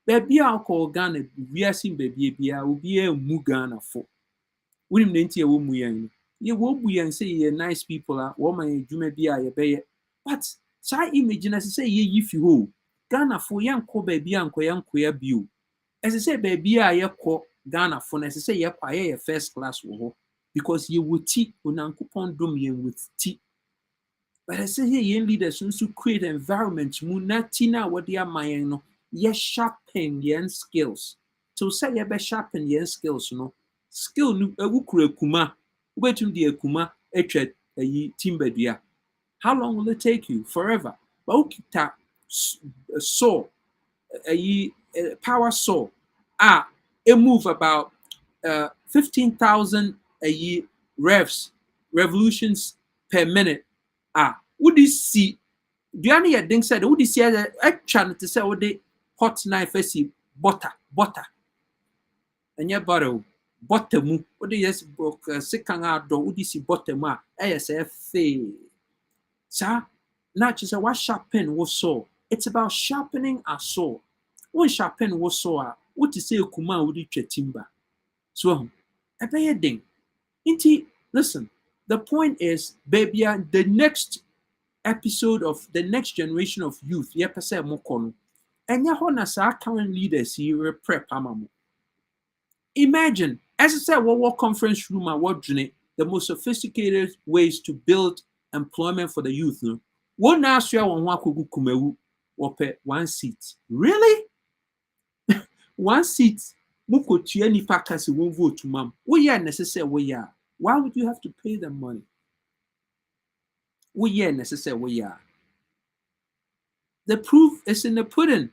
baby I'll call Ghana we are seeing baby will be a mu Ghana for. We didn't wo mu yan. Ye wo bu yan say ye nice people are woman you may be a bay. But try imagine as say ye if you ho Ghana for yan ko baby anko yan ko biu. As I say baby a ye ko Ghana for as I say ye kwaye first class wo because ye would tea unankupon dom ye with tea. But I say here young leaders to create an environment munatina what they are my ye sharpen yen skills. To say ye be sharpen yen skills, skill nu ukure kuma ubetum di kuma etched a timber dia. How long will it take you? Forever. But ukita saw a power saw it move about 15,000 a year revolutions per minute. Would you see Diana ya ding said would you see a chan to say what they hot knife see butter and your butter mu what they yes book second out do would you see butter ma ASF sir not just a what sharpen was so it's about sharpening our soul. When sharpen was so what to say kuma would you timber so a bad thing listen, the point is baby the next episode of the next generation of youth, yepese mokono. And yahona sa current leaders here prep amamu. Imagine, as I said, what conference room what the most sophisticated ways to build employment for the youth. No? One Austria one wakugu kumewu one seat. Really? One seat. Muko tieni pakasi won't vote to mom. We are necessary we are. Why would you have to pay them money? We are necessary we are. The proof is in the pudding,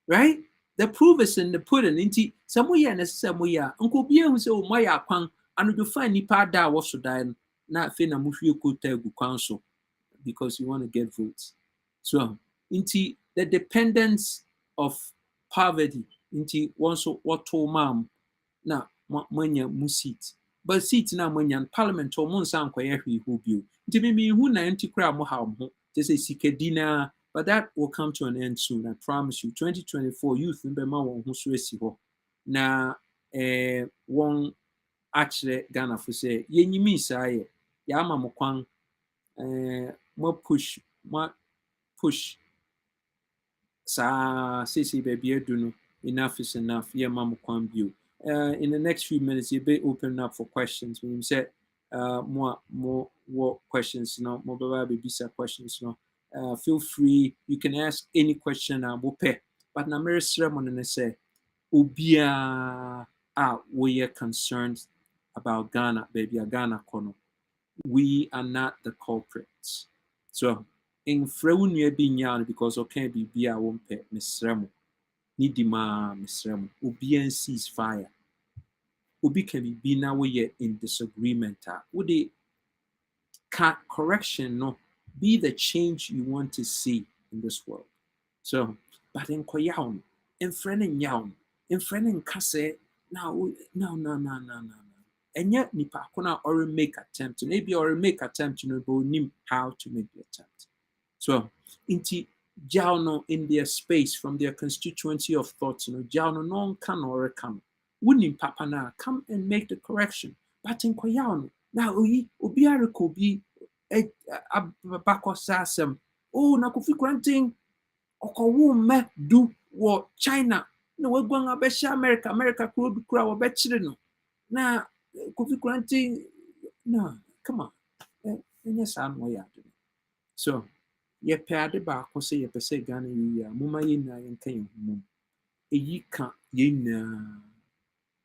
right? The proof is in the pudding. Inti some we are necessary we are. Uncle Bia who say oh my apang and you find nipa da was so die not fina mufi ko tegu council because you want to get votes. So inti the dependence of poverty inti once what to mom na manya musit. But seat na manyan parliament or monsan kwayehi who bu. Inti who na anti crowd mo how just a sikedina, but that will come to an end soon. I promise you. 2024 youth in Bema won who swesi ho. Na one actually Ghana for say yenyi mi saye ya ama mo kwan mo push sa say baby do enough is enough. Yeah, mama kwan view. In the next few minutes, you'll be open up for questions. When you said more questions, more baby questions, feel free. You can ask any question. We'll pay. But na mere sermon and say, "Ubia we are concerned about Ghana, baby, Ghana kono. We are not the culprits." So in Freunia being young because okay, be I won't pay Miss Remo. Nidima Misrem, Ubian ceasefire. Ubi can be now we in disagreement. Would the correction no be the change you want to see in this world? So, but in Koyaun, in friend and yawn, in friend and Kase, now, no. And yet, Nipa Kona or make attempt, maybe or make attempt, but nim how to make the attempt. So, inti Jauno in their space from their constituency of thoughts, Jauno non can or can. Wouldn't Papa na come and make the correction. But in Koyano, now Ubiara could be a backwards assem. Oh, Nakufi granting Okowu me do what China. No, we're going to America. America could crowd a better no. Now, Kofi granting, no, come on. Yes, I'm way out. So, yɛpɛ ade baako sɛ yɛpɛ sɛ Ghana yɛyi a moma yɛn nyinaa yɛnka yɛn ho mmom. Ɛyi ka yɛn nyinaa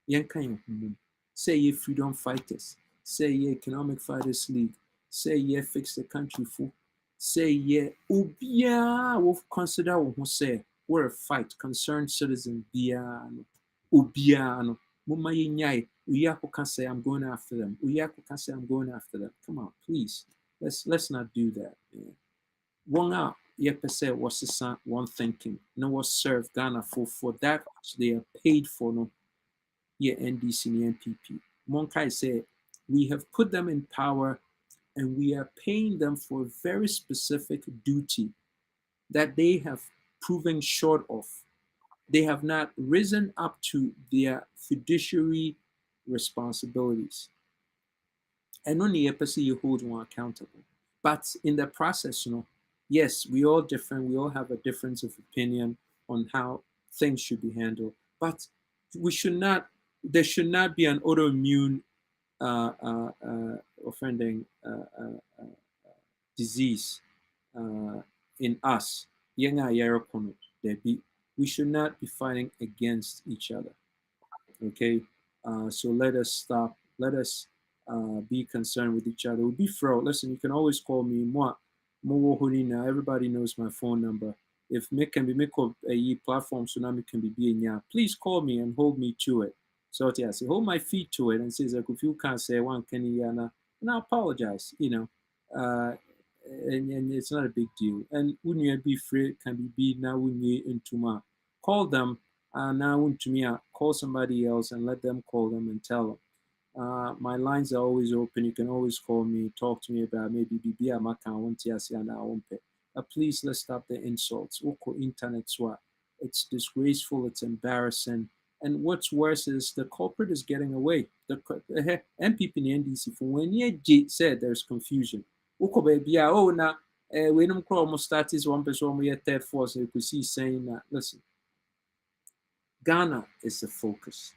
yɛnka yɛn ho mmom. Sɛ yɛ freedom fighters, sɛ yɛ economic fighters league, sɛ yɛ fix the country fo, sɛ yɛ obiara wo consider wo ho sɛ we're a fight concerned citizen biara no obiara no moma yɛn nyae oyi akɔka sɛ I'm going after them oyi akɔka sɛ I'm going after them. Come on, please, let's not do that. One out, yepese was one thinking, no was served Ghana for that which they are paid for no yeah NDC and NPP. Monkai said we have put them in power and we are paying them for a very specific duty that they have proven short of. They have not risen up to their fiduciary responsibilities. And only yepese you hold one accountable. But in the process, yes, we all different. We all have a difference of opinion on how things should be handled. But we should not. There should not be an autoimmune offending disease in us. We should not be fighting against each other. Okay, so let us stop. Let us be concerned with each other. We'll be fro. Listen, you can always call me. Moi, everybody knows my phone number. If me can be make a platform tsunami can be being please call me and hold me to it. So yeah, say hold my feet to it and says like if you can't say one can and I apologize, and it's not a big deal. And when you be free can be now when you into my call them now to me call somebody else and let them call them and tell them. My lines are always open. You can always call me, talk to me about maybe BB please let's stop the insults. Internet swat. It's disgraceful, it's embarrassing. And what's worse is the culprit is getting away. The MPP in the NDC for when you said there's confusion. Oh now we don't call almost start is one person we third force. You could see saying that listen, Ghana is the focus.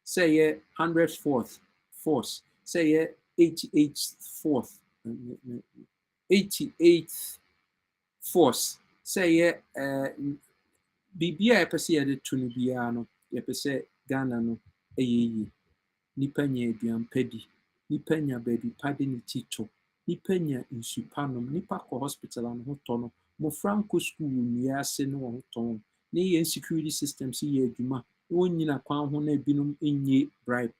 Say 104th force, say 88th 88th force, say bibia epese ye de tunu bia no yepese Ghana no eyeyi nipa nya aduampadi nipa nya baby pade ni tito nipa nya nsupanom nipa ko hospital an ho to no mo franco school ni ase no ho to ne ye security systems ye adwuma won nyina kwan ho na binom enye bribe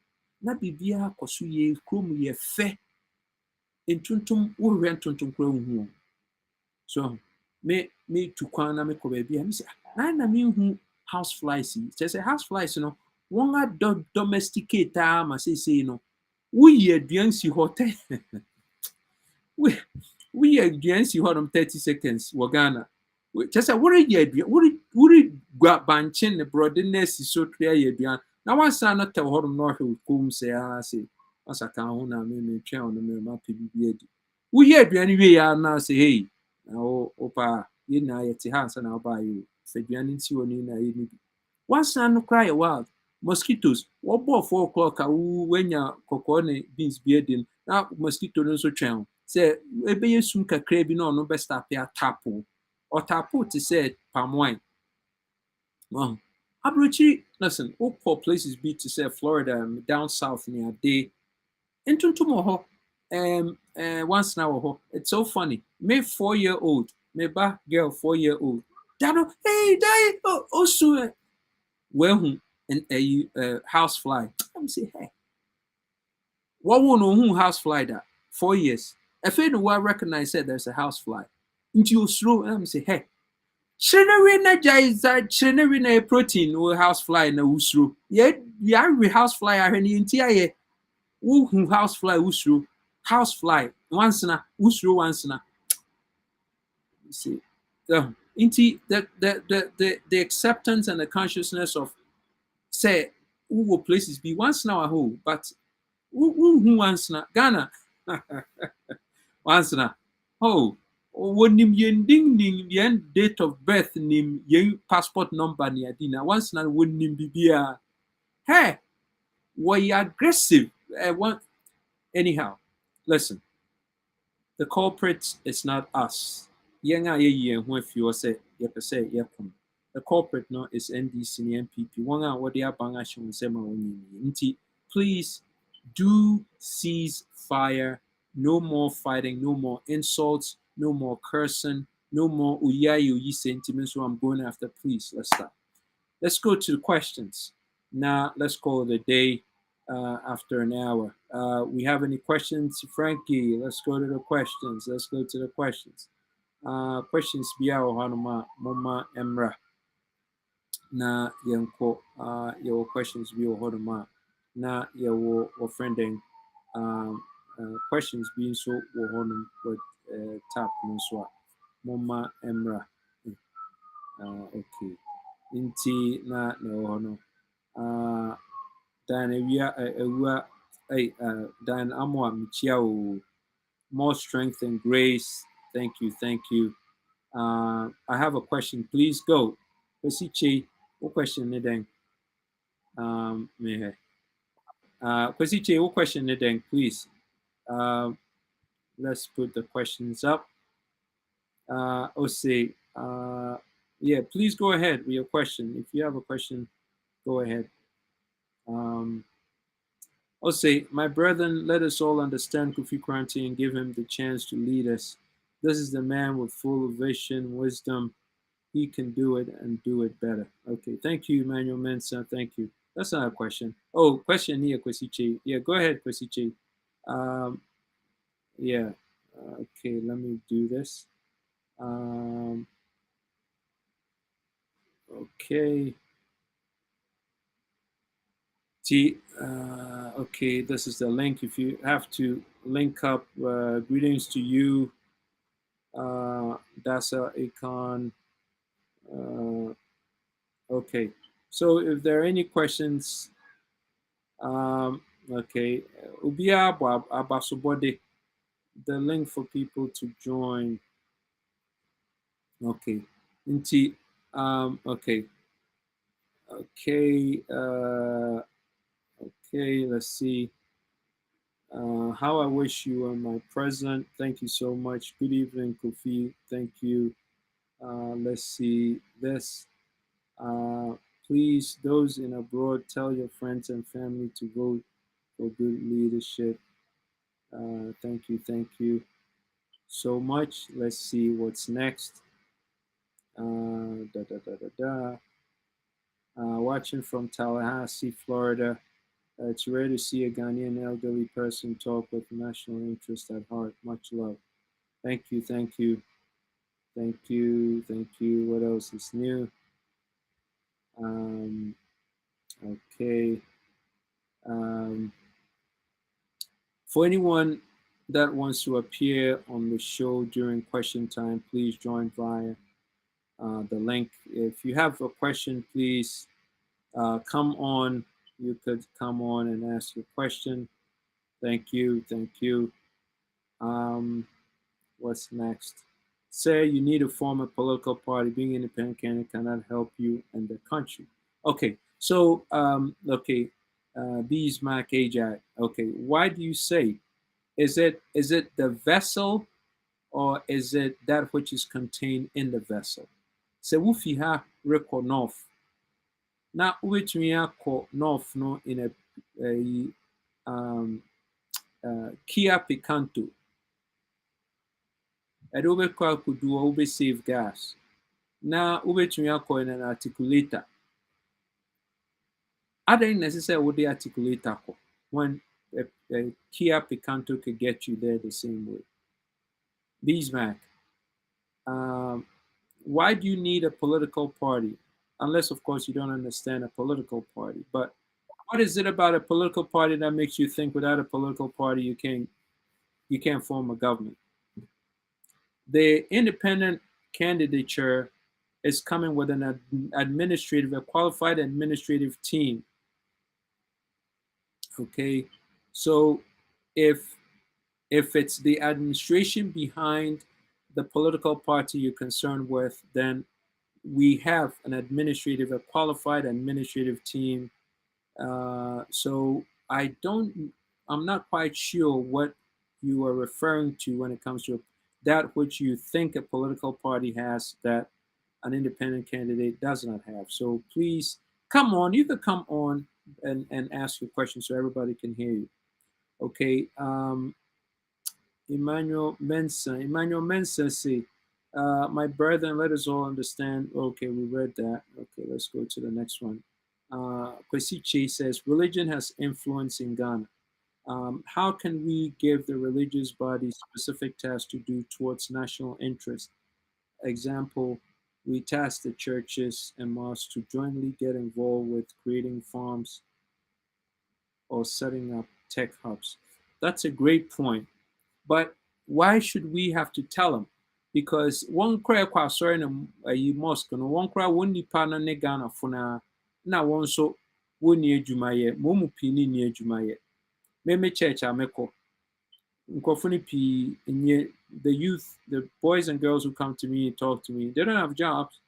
na bibia akoso ye krom ye fe entuntum wo hwe entuntum kra hu so me to kwan na me ko ba bia me say na me hu house flies just say house flies one a domesticate ma say no we aduan si hotel we aduan si hot 30 seconds wo Ghana just say what ye aduan what gwa banche ne broadness so tria ye aduan na one san not tell hot no hwe kom say asa kan ho na me twa on me ma pbi adi we aduan we ya na say hey opa ye na ye ti hansa na oba you fe aduan nti woni na ye ni one san no cry wild mosquitoes what ball 4 o'clock when ya kokko ne beans be din na mosquito no so twen say ebe yesum kakra bi no be start ya tapo or tapo to say palm wine well abrochi listen all places be to say Florida down south near day entuntum ho once now it's so funny me 4-year-old me ba girl 4-year-old dado hey dai oh so Well, and a house fly. I'm say, hey, what won't know who house fly that? 4 years. If you know, I recognize that there's a house fly. Into your slow, I'm say, hey, China China protein or house fly na usro. Yet, yeah, we house fly. I any entire who house fly usro. House fly once na usro once na. See, the acceptance and the consciousness of say who will places be once now a whole, but who once na Ghana once na oh. Wonim yen ding ning yen date of birth nim yen passport number ni adina once na wonim bibia hey why aggressive anyhow listen, the culprit is not us. Yen a ye who if you say yepem. The culprit no is NDC and NPP. One what they are banga sema nti. Please do cease fire. No more fighting, no more insults, no more cursing, no more uyi sentiments. So I'm going after. Please, let's stop. Let's go to the questions. Now, let's call it a day after an hour. We have any questions, Frankie? Let's go to the questions. Let's go to the questions. Questions biya hanuma mama emra na yenko your questions bi hanuma na your friending questions being so honum but tap no mama emra okay inti na hono dan ewia ewua dan amwa michia more strength and grace. Thank you, thank you. I have a question. Please go. Kwesiche, what question then? Kwesiche, what question then? Please. Let's put the questions up. Ose, yeah, please go ahead with your question. If you have a question, go ahead. Ose, my brethren, let us all understand Kofi Kranti and give him the chance to lead us. This is the man with full vision, wisdom. He can do it and do it better. Okay, thank you, Emmanuel Mensah. Thank you. That's not a question. Oh, question here, Kwesiche. Yeah, go ahead, Kwesiche. Yeah. Okay, let me do this. Okay. Okay, this is the link. If you have to link up, greetings to you, Dasa Akon. Okay, so if there are any questions, okay, Ubia Abasobode, the link for people to join. Okay, Inti, okay, okay, okay, let's see. How I wish you were my present. Thank you so much. Good evening, Kofi. Thank you. Let's see this. Please, those in abroad, tell your friends and family to vote for good leadership. Thank you so much. Let's see what's next. Watching from Tallahassee, Florida. It's rare to see a Ghanaian elderly person talk with national interest at heart. Much love. Thank you. What else is new? Okay. For anyone that wants to appear on the show during question time, please join via the link. If you have a question, please come on. You could come on and ask your question. Thank you. What's next? Say you need to form a political party. Being independent candidate cannot help you and the country. Okay, so okay, B's Mac Ajak. Okay, why do you say? Is it the vessel, or is it that which is contained in the vessel? So wufi ha record north. Now which we are called north no in a Kia Picanto. Ɛde wobɛkɔ akɔdu hɔ save gas. Na wobɛtumi akɔ in an articulator. I didn't necessarily would articulate ako when a Kia Picanto could get you there the same way. Bismack, um, why do you need a political party? Unless, of course, you don't understand a political party. But what is it about a political party that makes you think without a political party you can't form a government? The independent candidature is coming with an a qualified administrative team. Okay, so if it's the administration behind the political party you're concerned with, then we have a qualified administrative team. So I'm not quite sure what you are referring to when it comes to that which you think a political party has that an independent candidate does not have. So please come on. You could come on and ask your question so everybody can hear you. Okay. Emmanuel Mensa say, my brethren, let us all understand. Okay, we read that. Okay, let's go to the next one. Kwesi Che says, religion has influence in Ghana. How can we give the religious body specific tasks to do towards national interest? Example, we task the churches and mosques to jointly get involved with creating farms or setting up tech hubs. That's a great point. But why should we have to tell them? Because one cry kwa sorry na a mosque no one cry one nipa na ne Ghana funa na one so woni adwuma ye mo mu pini ni adwuma ye. Me church ameko. Nkofuni p the youth, the boys and girls who come to me and talk to me, they don't have jobs.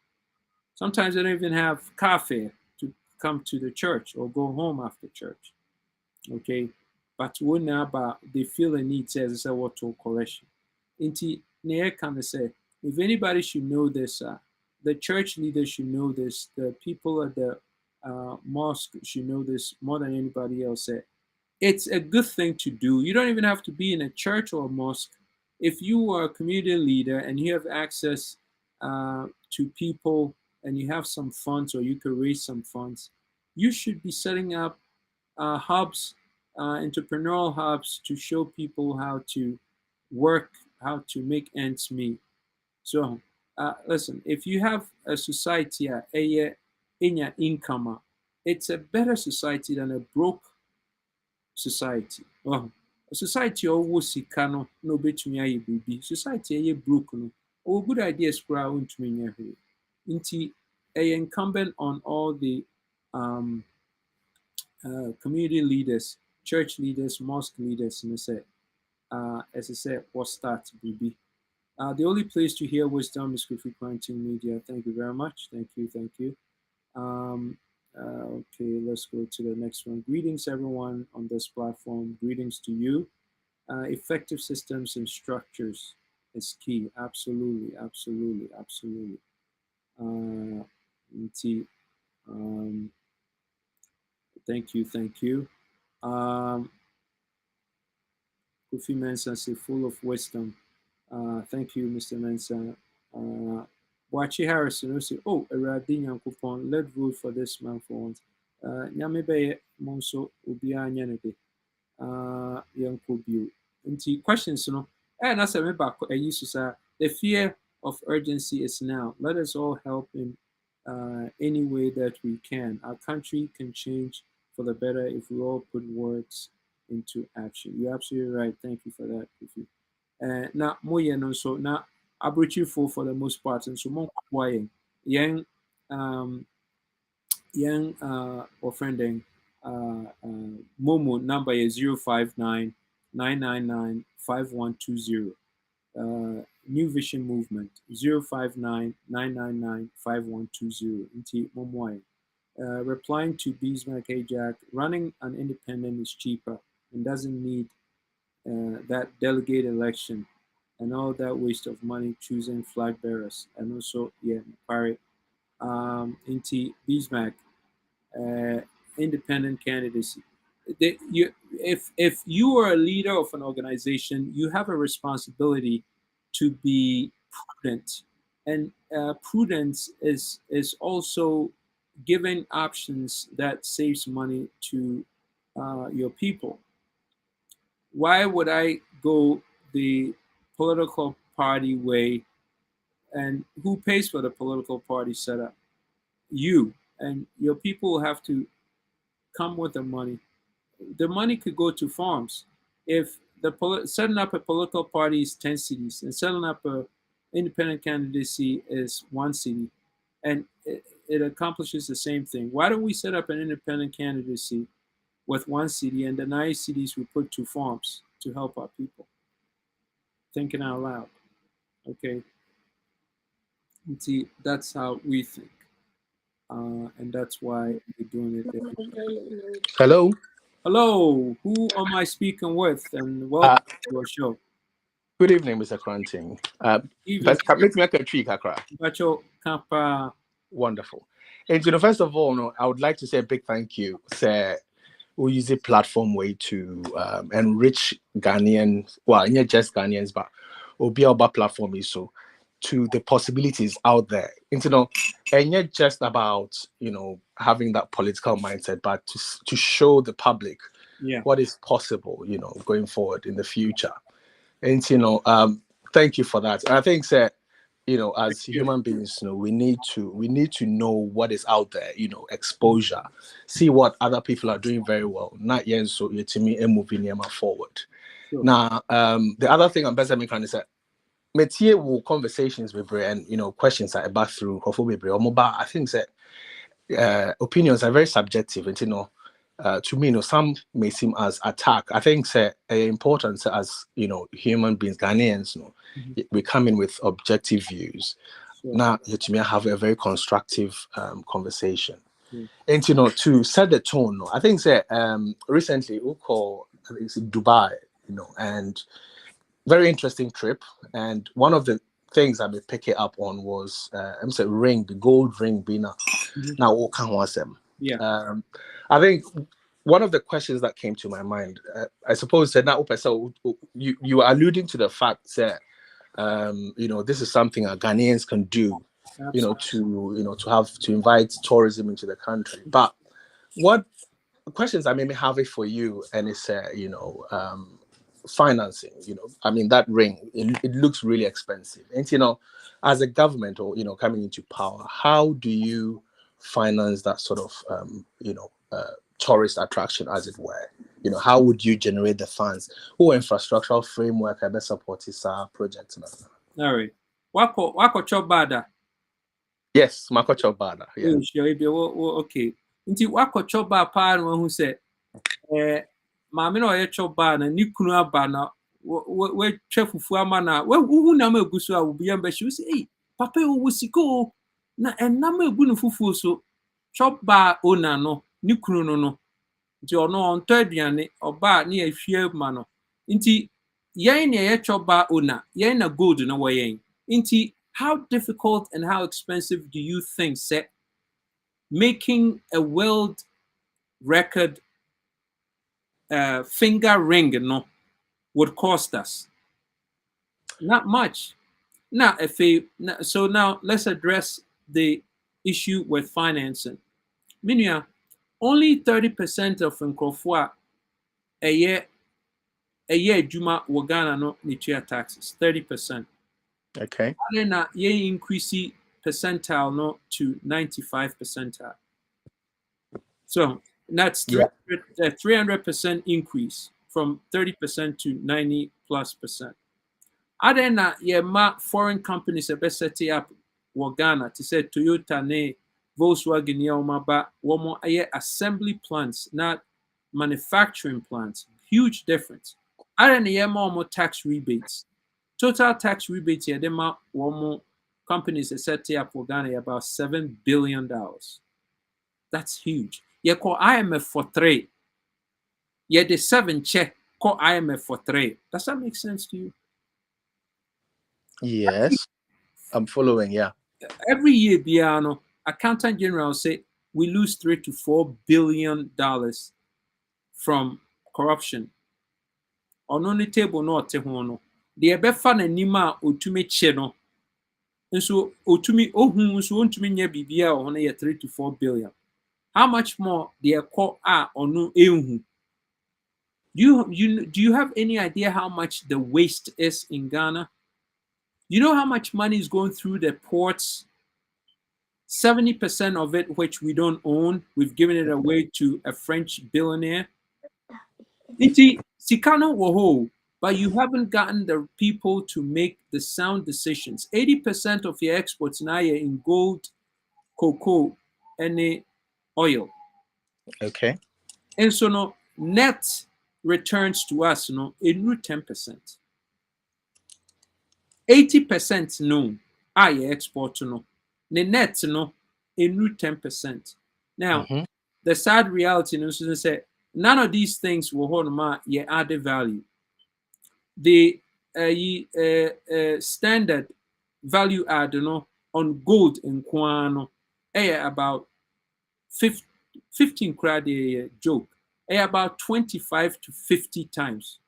Sometimes they don't even have car fare to come to the church or go home after church. Okay, but when they feel a need says it's a water collection. Inti near can say if anybody should know this, the church leaders should know this, the people at the mosque should know this more than anybody else. It's a good thing to do. You don't even have to be in a church or a mosque. If you are a community leader and you have access to people and you have some funds or you could raise some funds, you should be setting up hubs, entrepreneurial hubs to show people how to work, how to make ends meet. So, listen, if you have a society, in your income, it's a better society than a broke society. Well, a society always sika no na obetumi ayɛ biribi. Society ɛyɛ broke no, ɔwɔ good ideas koraa ɔntumi nyɛ hwee. Nti ɛyɛ incumbent on all the community leaders, church leaders, mosque leaders, and as I said, what start BB. The only place to hear wisdom is Kofi Quarantine Media. Thank you very much. Thank you. Okay, let's go to the next one. Greetings, everyone on this platform. Greetings to you. Effective systems and structures is key. Absolutely. Thank you. Kofi Mensah say full of wisdom. Thank you, Mr. Mensah. Wachi Harrison will say, oh, Eradi Nyankopon, let vote for this man for once. Nyame bɛyɛ mo nso obiara nyɛ ne de. Yɛnkɔ bio. Nti questions no. Na sɛ me baako ayi so saa. The fear of urgency is now. Let us all help in any way that we can. Our country can change for the better if we all put words into action. You're absolutely right. Thank you for that, Kofi. Na moyɛ no nso na aburokyifo for the most part nso mo nkɔboa yɛn friend den Momo number is 059-999-5120. New Vision Movement 059-999-5120. Nti momoa replying to Bismarck Ajak, running an independent is cheaper and doesn't need that delegate election and all that waste of money choosing flag bearers. And also, Parry, Inti Bismarck, independent candidacy. If you are a leader of an organization, you have a responsibility to be prudent. And prudence is also giving options that saves money to your people. Why would I go the political party way? And who pays for the political party setup? You. And your people will have to come with the money. The money could go to farms. If setting up a political party is 10 cities and setting up a independent candidacy is 1 city, and it accomplishes the same thing. Why don't we set up an independent candidacy with 1 city and the 9 cities we put to farms to help our people? Thinking out loud. Okay. And see, that's how we think. And that's why we're doing it there. Hello. Hello, who am I speaking with? And welcome to our show. Good evening, Mr. Cranting. Evening. Make me a tree, Kakra. Wonderful. And first of all, no, I would like to say a big thank you. Say, we use a platform way to enrich Ghanaians, well, not just Ghanaians, but will be our platform is so to the possibilities out there. And and not just about having that political mindset, but to show the public what is possible, going forward in the future. And thank you for that. And I think that as human beings, we need to know what is out there, exposure, see what other people are doing very well. Not yet, so you to me and moving forward. Sure. Now, the other thing I'm best making is that Metie will conversations with and questions that about through I think that opinions are very subjective, and to me, some may seem as attack. I think that important as human beings, Ghanaians, we come in with objective views. Sure. Now, to me, I have a very constructive conversation, and to set the tone. I think that recently we call Dubai, and very interesting trip. And one of the things I may pick it up on was ring, the gold ring being now yeah. I think one of the questions that came to my mind, I suppose that now so you are alluding to the fact that this is something our Ghanaians can do. Absolutely. to invite tourism into the country. But what questions I may have it for you, and it's financing. I mean, that ring, it looks really expensive, and as a government or coming into power, how do you finance that sort of tourist attraction, as it were? How would you generate the funds? Who infrastructural framework I support this project? All right. Wako chobada. Yes, Mako chobada. Yeah. Okay. Nti wako choba pa no who say maame na oye choba na ni kunu aba na we twa fufu ama na we hu na ma eguso a obi am be she say hey papa wo siko na enam egu no fufu so choba ona no ni kunu no nti ono onto aduane oba na ahwie ma no nti yen na ye choba ona yen na gold na wo yen nti how difficult and how expensive do you think set making a world record finger ring would cost us? Not much. Now, so now let's address the issue with financing. Minya, only 30% of Nkrofua a year Juma Wagana no nitua taxes. 30%. Okay. And then ye increase percentile no to 95 percentile. So that's 300% increase from 30% to 90+%. Adena ye ma foreign companies a best set up Ghana to say Toyota ne Volkswagen ya omaba womo aye assembly plants, not manufacturing plants. Huge difference. Adena ye ma tax rebates. Total tax rebates ye ma womo companies a set up Ghana about $7 billion. That's huge. You call IMF for 3. You the 7 check call IMF for 3. Does that make sense to you? Yes, I'm following. Yeah. Every year, Biano, Accountant General say we lose $3 to $4 billion from corruption. On only table no tehono. The ebefa na nima utume cheno. And so otumi ohun so ontumi nya bibia o hono 3 to 4 billion. How much more the call onu ehu? Do you have any idea how much the waste is in Ghana? You know how much money is going through the ports? 70% of it, which we don't own, we've given it away to a French billionaire. Iti sikano woho, but you haven't gotten the people to make the sound decisions. 80% of your exports now are in gold, cocoa, and oil. Okay. And so no net returns to us, no, in 10%. 80% no, I export no. The net no, in 10%. Now, the sad reality is that none of these things will hold my added value. The standard value add on gold in Kwano about 15 crowd joke about 25 to 50 times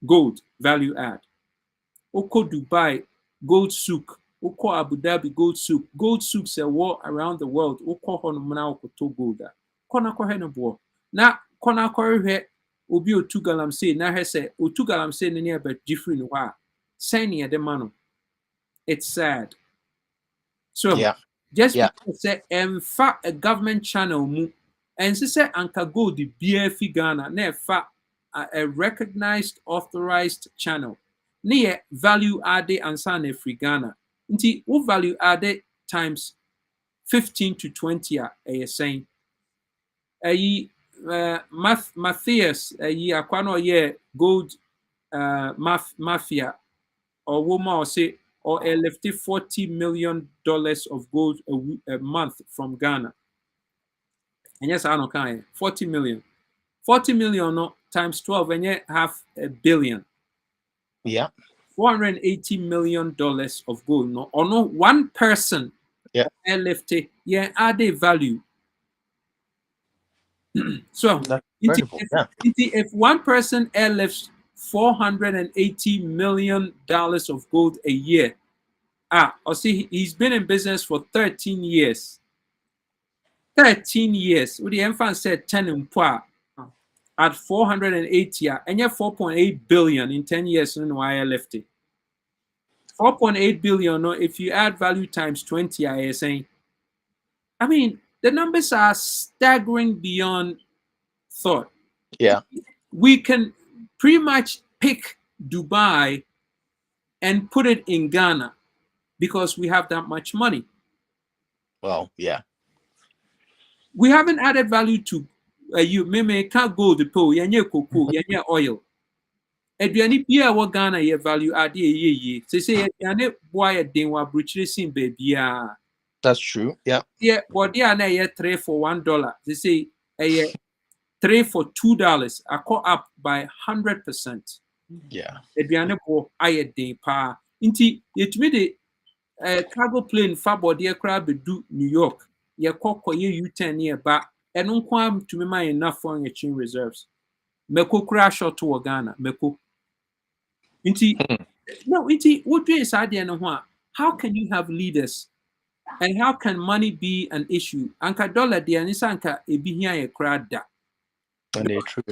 gold value add. Oko Dubai gold souk, Oko Abu Dhabi gold souks are war around the world. Oko Honomana to gold. Kona Kohenabo. Na Kona Kore obi otu galamsey na hese otu galamsey ne about different wa. Sani the mano. It's sad. So just because say a government channel mu and say anka go the BF Ghana na a recognized authorized channel. Near value added and san free Ghana. Nti what value added times 15 to 20 a saying. Matthias akwano ye gold mafia or woman or say or lifted $40 million of gold a month from Ghana. And yes, I don't know, 40 million. 40 million no, times 12 and yet half a billion. Yeah. $480 million of gold. No, or no one person lifted added value. So if one person airlifts $480 million of gold a year, I'll see he's been in business for 13 years. 13 years. What the infant said 10 in at 480 and yet 4.8 billion in 10 years in why I left it. 4.8 billion, no, if you add value times 20, I am saying. I mean, the numbers are staggering beyond thought. Yeah. We can pretty much pick Dubai and put it in Ghana because we have that much money. Well, yeah. We haven't added value to you. Maybe can't go the pool, yanya cocoa, yanya oil. Aduane bia wo Ghana ye value add ye. Say aduane boy a den wa bruchire sin baby. That's true. Yeah. Yeah, what they are na ye 3 for $1. They say 3 for $2. I call up by 100%. Yeah. Aduane bo aye den pa. Inti yetumi de cargo plane fa body crab do New York. Ye kokko ye U10 near ba eno nko to me my enough foreign exchange reserves. Meko crash shot to Ghana. Meko. Inti no, inti what do is idea no ho. How can you have leaders? And how can money be an issue? Anka dollar de anisanka ebi hia ye crowd da. And they true.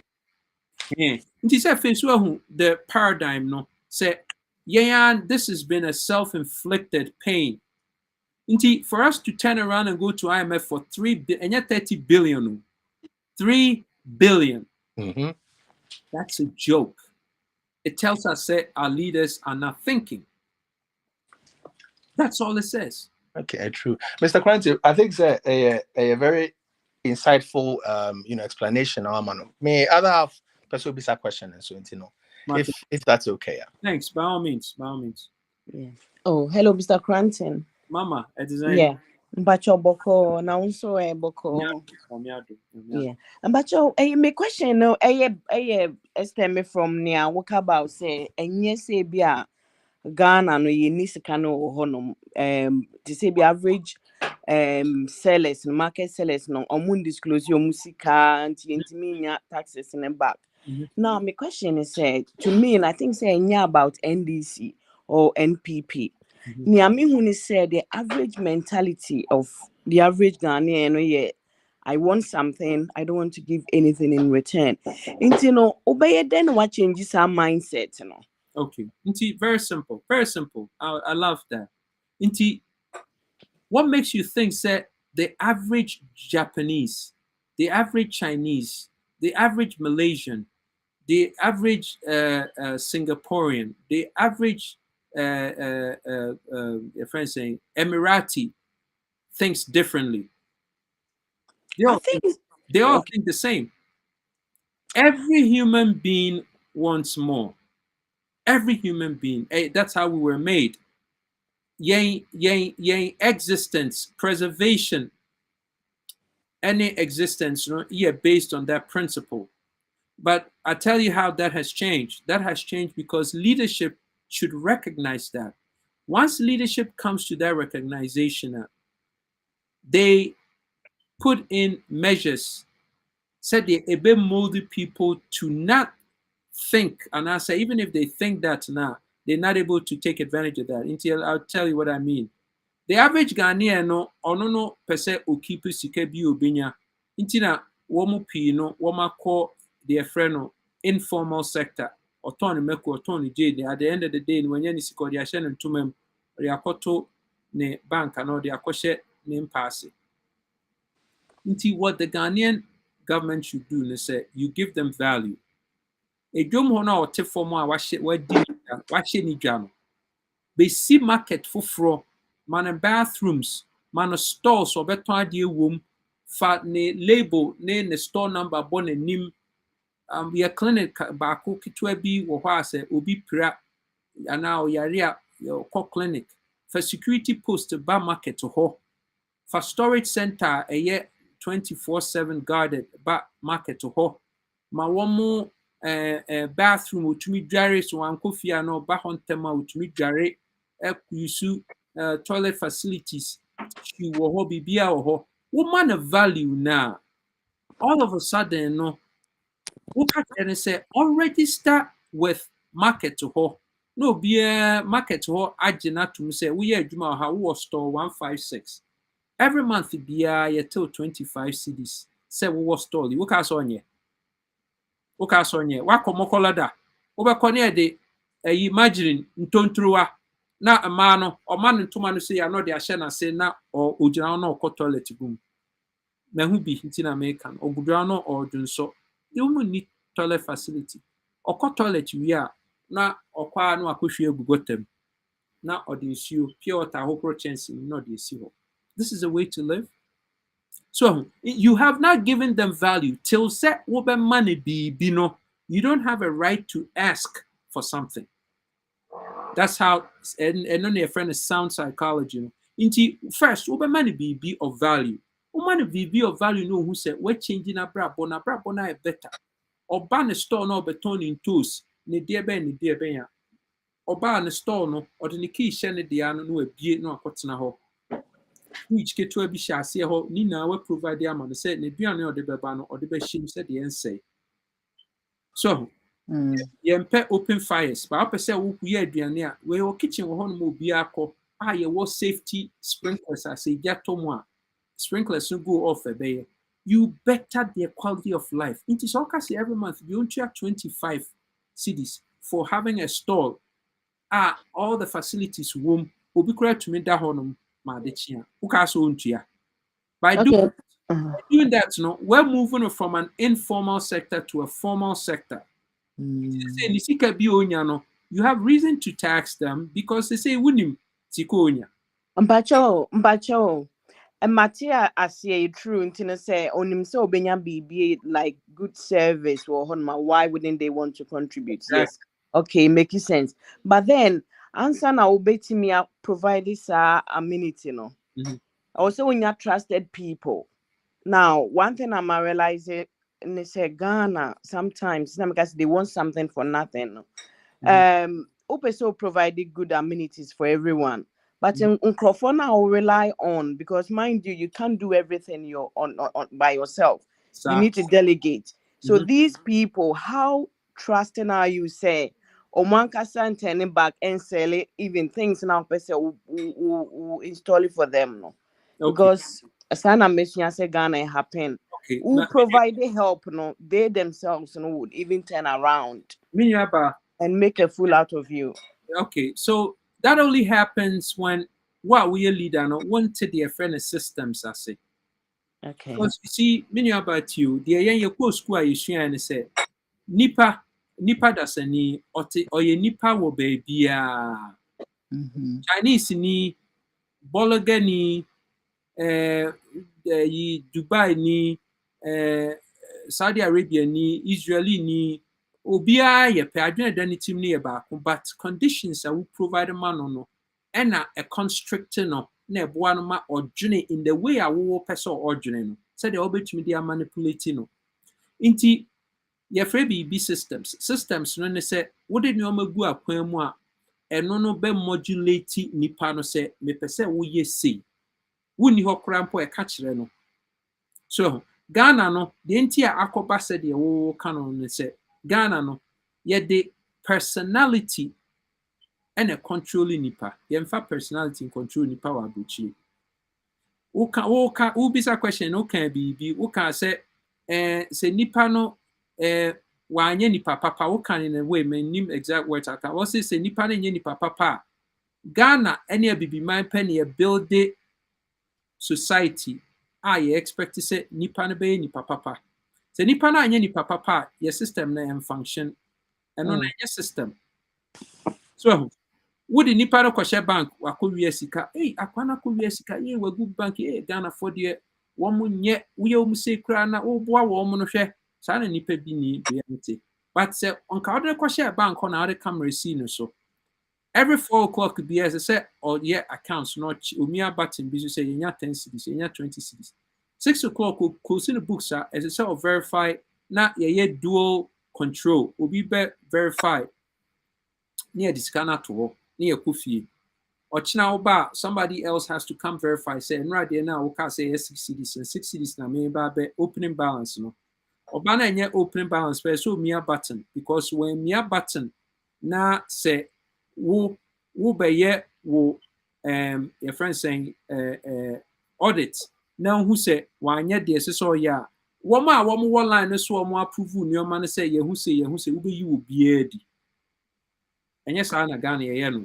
Yeah. Inti say face the paradigm no say this has been a self-inflicted pain. Inti for us to turn around and go to IMF for 30 billion. 3 billion. That's a joke. It tells us that our leaders are not thinking. That's all it says. Okay, true. Mr. Kranti, I think it's a very insightful explanation. May other have personal bisa question and so if that's okay. Thanks. By all means. Yeah. Oh, hello, Mr. Cranton. Mama, yeah. Mbacho boko na unso boko. Yeah. Mbacho my question no estemme from near walk about say enye say bia Ghana no ye nisika no honum to say be average sellers market sellers no omun disclose your musika and intiminya taxes in back. Now my question is to me and I think say about NDC or NPP. Niami Huni said the average mentality of the average Ghanaian, yeah, I want something, I don't want to give anything in return. And you know, obey then what changes our mindset, you know. Okay. Inti, very simple. Very simple. I love that. Inti, what makes you think that the average Japanese, the average Chinese, the average Malaysian, the average Singaporean, the average friend saying Emirati thinks differently? I think They all okay. think the same. Every human being wants more. Every human being. That's how we were made. Yang existence, preservation, any existence, based on that principle. But I tell you how that has changed. That has changed because leadership should recognize that. Once leadership comes to that recognition, they put in measures, said they able mold people to not think, and I say even if they think that now, they're not able to take advantage of that. Until I'll tell you what I mean. The average Ghanaian no ono no pese o keep sika bi obenya. Nti na womo pii no woma call their friend no informal sector. Oton meko oton jade. At the end of the day when you sika odi ahye no ntomam, odi akoto ne bank na odi akɔhye ne mpaase. Nti what the Ghanaian government should do is say you give them value. Edwom ho na ɔte fam a wahye ni dwa no. Besi market foforɔ, man bathrooms, man stores ɔbɛtɔn adeɛ wom, fa ne label ne store number bɔ n'anim. Yɛ clinic baako ketewa bi wɔ hɔ a sɛ obi pira anaa ɔyare a ɔkɔ clinic. Fa security post ba market hɔ. Fa storage center ɛyɛ 24/7 guarded ba market hɔ. Ma wɔn bathroom otumi dware so wankɔ fie a na ɔba hɔ ntɛm a otumi dware. Use toilet facilities. She wɔ hɔ bibia wɔ hɔ. Woman a value now. All of a sudden no. Woka kyerɛ say already start with market hɔ. No be market hɔ agye na tum sɛ woyɛ adwuma wɔ ha wowɔ store 156. Every month biara yɛ till 25 cedis. Sɛ wowɔ store woka sɛ ɔnyɛ. Woka sɛ ɔnyɛ. Wakɔ mɔkɔlada. Wobɛkɔ ne yɛde margarine ntontorowa. Na mmaa no ɔma no ntoma no so yɛ ano de ahyɛ n'ase na ogyina hɔ na ɔkɔ toilet gum. Na ho bi nti na meka no ogugyina no ɔdwonsɔ. They won't need toilet facility. Ɔkɔ toilet wie a na ɔkɔ a na wakɔhwie agu gotam. Na ɔde nsuo pure water ahokoro kyɛnse na ɔde esi hɔ. This is a way to live. So you have not given them value till set wobe money be no. You don't have a right to ask for something. That's how and only a friend is sound psychology. Inti first, obe money be of value. O money be of value no who said we're changing a brabona better. Or ban a store no beton in tools, ne dear ben ya. Or ban a store no, or the key shene diano no a beer no a cotton ho. Which get to a bisha see ho, Nina will provide the amount said ne biano or the babano or the beshim said the end say. So yɛmpɛ open fires but apɛ sɛ woyɛ aduane a wɔyɛ kitchen wɔ hɔ no ma obiara kɔ a yɛwɔ safety sprinklers a sɛ gya tɔ mu a sprinklers no go off ɛbɛyɛ you better their quality of life nti sɛ ɔka sɛ every month you ontua 25 cedis for having a stall all the facilities wom obi koraa tumi da hɔ nom ma ade kyea wokaa sɛ ɔntua by doing that we're moving from an informal sector to a formal sector. You have reason to tax them because they say wunim tikonya. Mpacho. And Matia as true until say onim so benya be like good service or why wouldn't they want to contribute? Exactly. Yes. Okay, making sense. But then answer now obeti me provide this amenity no. Also when you're trusted people. Now, one thing I'm realizing in this Ghana sometimes because they want something for nothing. Also provided good amenities for everyone. But in Nkrofona I will rely on because mind you can't do everything you're on by yourself. You need to delegate. So these people, how trusting are you say one can turn it back and sell it, even things now person who install it for them no. Okay. Because sana mission say Ghana happen. Okay. Who provide the help no, they themselves no would even turn around and make a fool out of you. Okay, so that only happens when what we are leader no wanted their friend systems I say. Okay. Because you see, many about you, the young you school you share and say nipa that's any or ye nipa wo baby Chinese ni Bologa ni Dubai ni Saudi Arabia ni Israeli ni obiara yɛ pɛ adwene da ne tim ne yɛ baako but conditions a wo provide ma no no ɛna a constrict no na ɛboa no ma ɔdwene in the way a wowɔ pɛ sɛ ɔdwene no sɛdeɛ wobɛtumi de amanipulate no nti yɛfrɛ biribi systems no ne sɛ wode nneɔma gu akwan mu a ɛno no bɛmodulate nipa no sɛ mepɛ sɛ woyɛ sei wonni hɔ koraa mpo ɛka kyerɛ no so Ghana no deɛ nti a akɔba sɛdeɛ wo ka no ne sɛ Ghana no yɛde personality and a control nipa yɛmfa personality and control nipa wɔ abukyire woka wobisa question no kan biribi woka sɛ sɛ nipa no wanyɛ nipa papa woka in a way menim exact words aka wɔ sɛ nipa no nyɛ nipa papa a Ghana ɛne abibiman pɛ ne yɛbuilde society you expect to say nipa no bɛyɛ nipa papa sɛ nipa no anyɛ nipa papa your system na ɛn function ɛno na ɛnyɛ system so wode nipa no kɔhyɛ bank wakɔwia sika akwa no akɔwia sika wagu bank Ghana fo deɛ wɔn nyɛ woyɛ wɔn sɛ kura na woboa wɔn no hwɛ saa na nipa bi ni reality but sɛ ɔnka wode kɔhyɛ bank hɔ na wode camera si no so every 4 o'clock be as I said, or yeah, accounts not umia button business say you 10 cities, you 20 cities. 6 o'clock will see the books as a sort of verify not yet dual control will be verified near the scanner to near Kufi. Or now bar somebody else has to come verify say and right there now we can say 6 cities and 6 cities now maybe opening balance no. Or banner opening balance so mere button because when mere button now say wo bɛyɛ wo your friend saying audit now who say wanyɛ deɛ ɛsɛ sɛ ɔyɛ a wɔn wɔ line no so wɔn approve nneɛma no sɛ yɛhu sɛ wobɛyi wo biara di ɛnyɛ saa na Ghana yɛyɛ no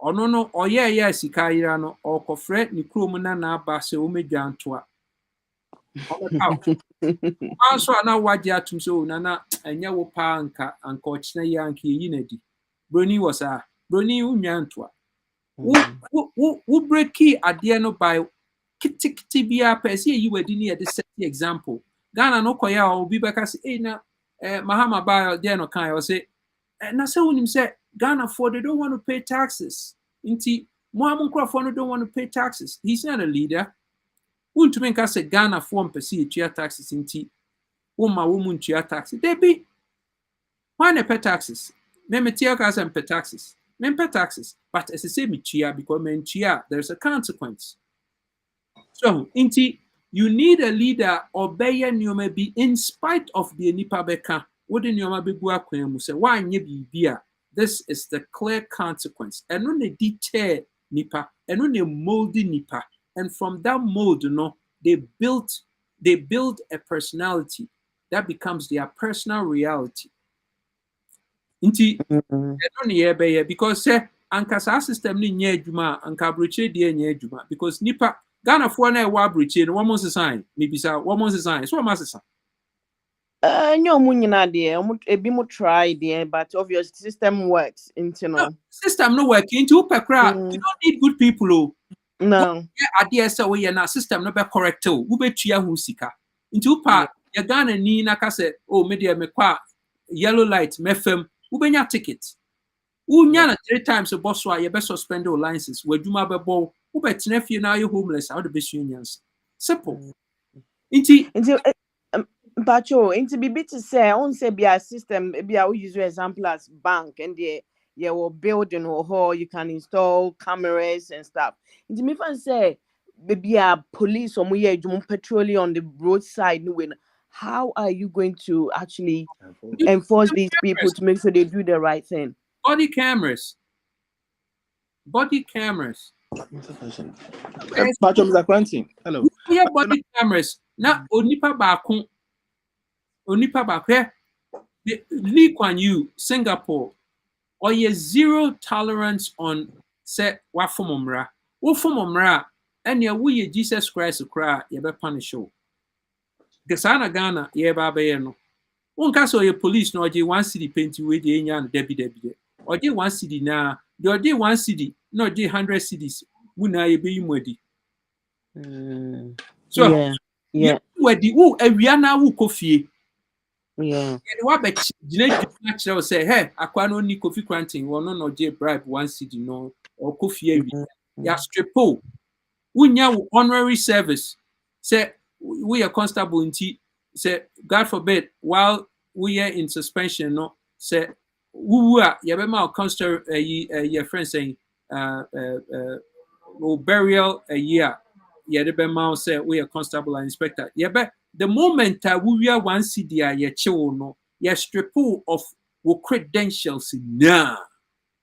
ɔno no ɔyɛ sika yera no ɔkɔfrɛ ne kurom na n'aba sɛ wɔmɛdwa ntoa nso a na wagye atom sɛ nana ɛnyɛ wo paa anka ɔkyena yi anka yɛyi no adi broni wɔ saa broni unyantoa wo breaki adeɛ no by kitikiti bia pɛ sɛ yi wadi ne yɛde set example Ghana no kɔyɛ a obi bɛka sɛ na Mahama ba deɛ no kan ɔ sɛ na sɛ wonim sɛ Ghana for they don't want to pay taxes nti mo nkurɔfoɔ no don't want to pay taxes he's not a leader wontumi nka sɛ Ghana for mpɛ sɛ yɛtua taxes nti woma wo mu ntua taxes debi why not pay taxes me tia ka sɛ mpɛ taxes me mpɛ taxes but as I say me tia because me tia there's a consequence so inti you need a leader or bɛyɛ nneɛma bi in spite of the nipa bɛka wode nneɛma bɛgu akwan mu sɛ woanyɛ biribi a this is the clear consequence ɛno na detail nipa ɛno na moldy nipa and from that mold no they build a personality that becomes their personal reality nti ɛno ne yɛbɛyɛ because sɛ anka saa system no nyɛ adwuma a anka aburokyire deɛ nyɛ adwuma because nipa Ghanafoɔ na ɛwɔ aburokyire no wɔn nsesan mebisa wɔn nsesan so wɔn asesa nyɛ ɔmo nyinaa deɛ ebi mo try deɛ but obviously system works nti no system no work nti wopɛ koraa you don't need good people o no adeɛ sɛ woyɛ na system no bɛ correct o wobɛtua ho sika nti wopa yɛ Ghana ni na ka sɛ me deɛ mekɔ a yellow light mɛfam wobɛnya ticket wonya na 3 times boss so a yɛbɛ suspend your license w'adwuma bɛbɔ wobɛtena fie na ayɛ homeless a wode bɛsua nyansa simple nti Pacho, into be to say, on say be a system, be a use example as bank and you will building or hall, you can install cameras and stuff. Into me fan say, maybe a police or more patrolling on the roadside, knowing how are you going to actually enforce these people to make sure they do the right thing? Body cameras. Body cameras. Patch Mr. Quentin. Hello. We have body cameras. Now, onipa baako. Lee Kuan Yew, Singapore. Or ye zero tolerance on say wafomomra. Wafomomra. And ya we Jesus Christ cry, ye be punish you. Gesana Ghana, ye babe no. One castle your police no je 1 city paint you with the yan debi. Or je 1 city na, your day 1 city, no je 100 cities. Wuna ye be mwedi. So yeah. Wedi who Ariana who coffee. Yeah. What bet you say, hey, I can't only coffee granting, or no J bribe 1 city no or coffee. Ya stripo. Wunya honorary service. Say we are constable in T. Say God forbid, while we are in suspension, no. Say who are Yabema constable your friend saying burial a year. Yabema say we are constable and inspector. Yabe the moment we are 1 city ye chill no, ye stripo of credentials now.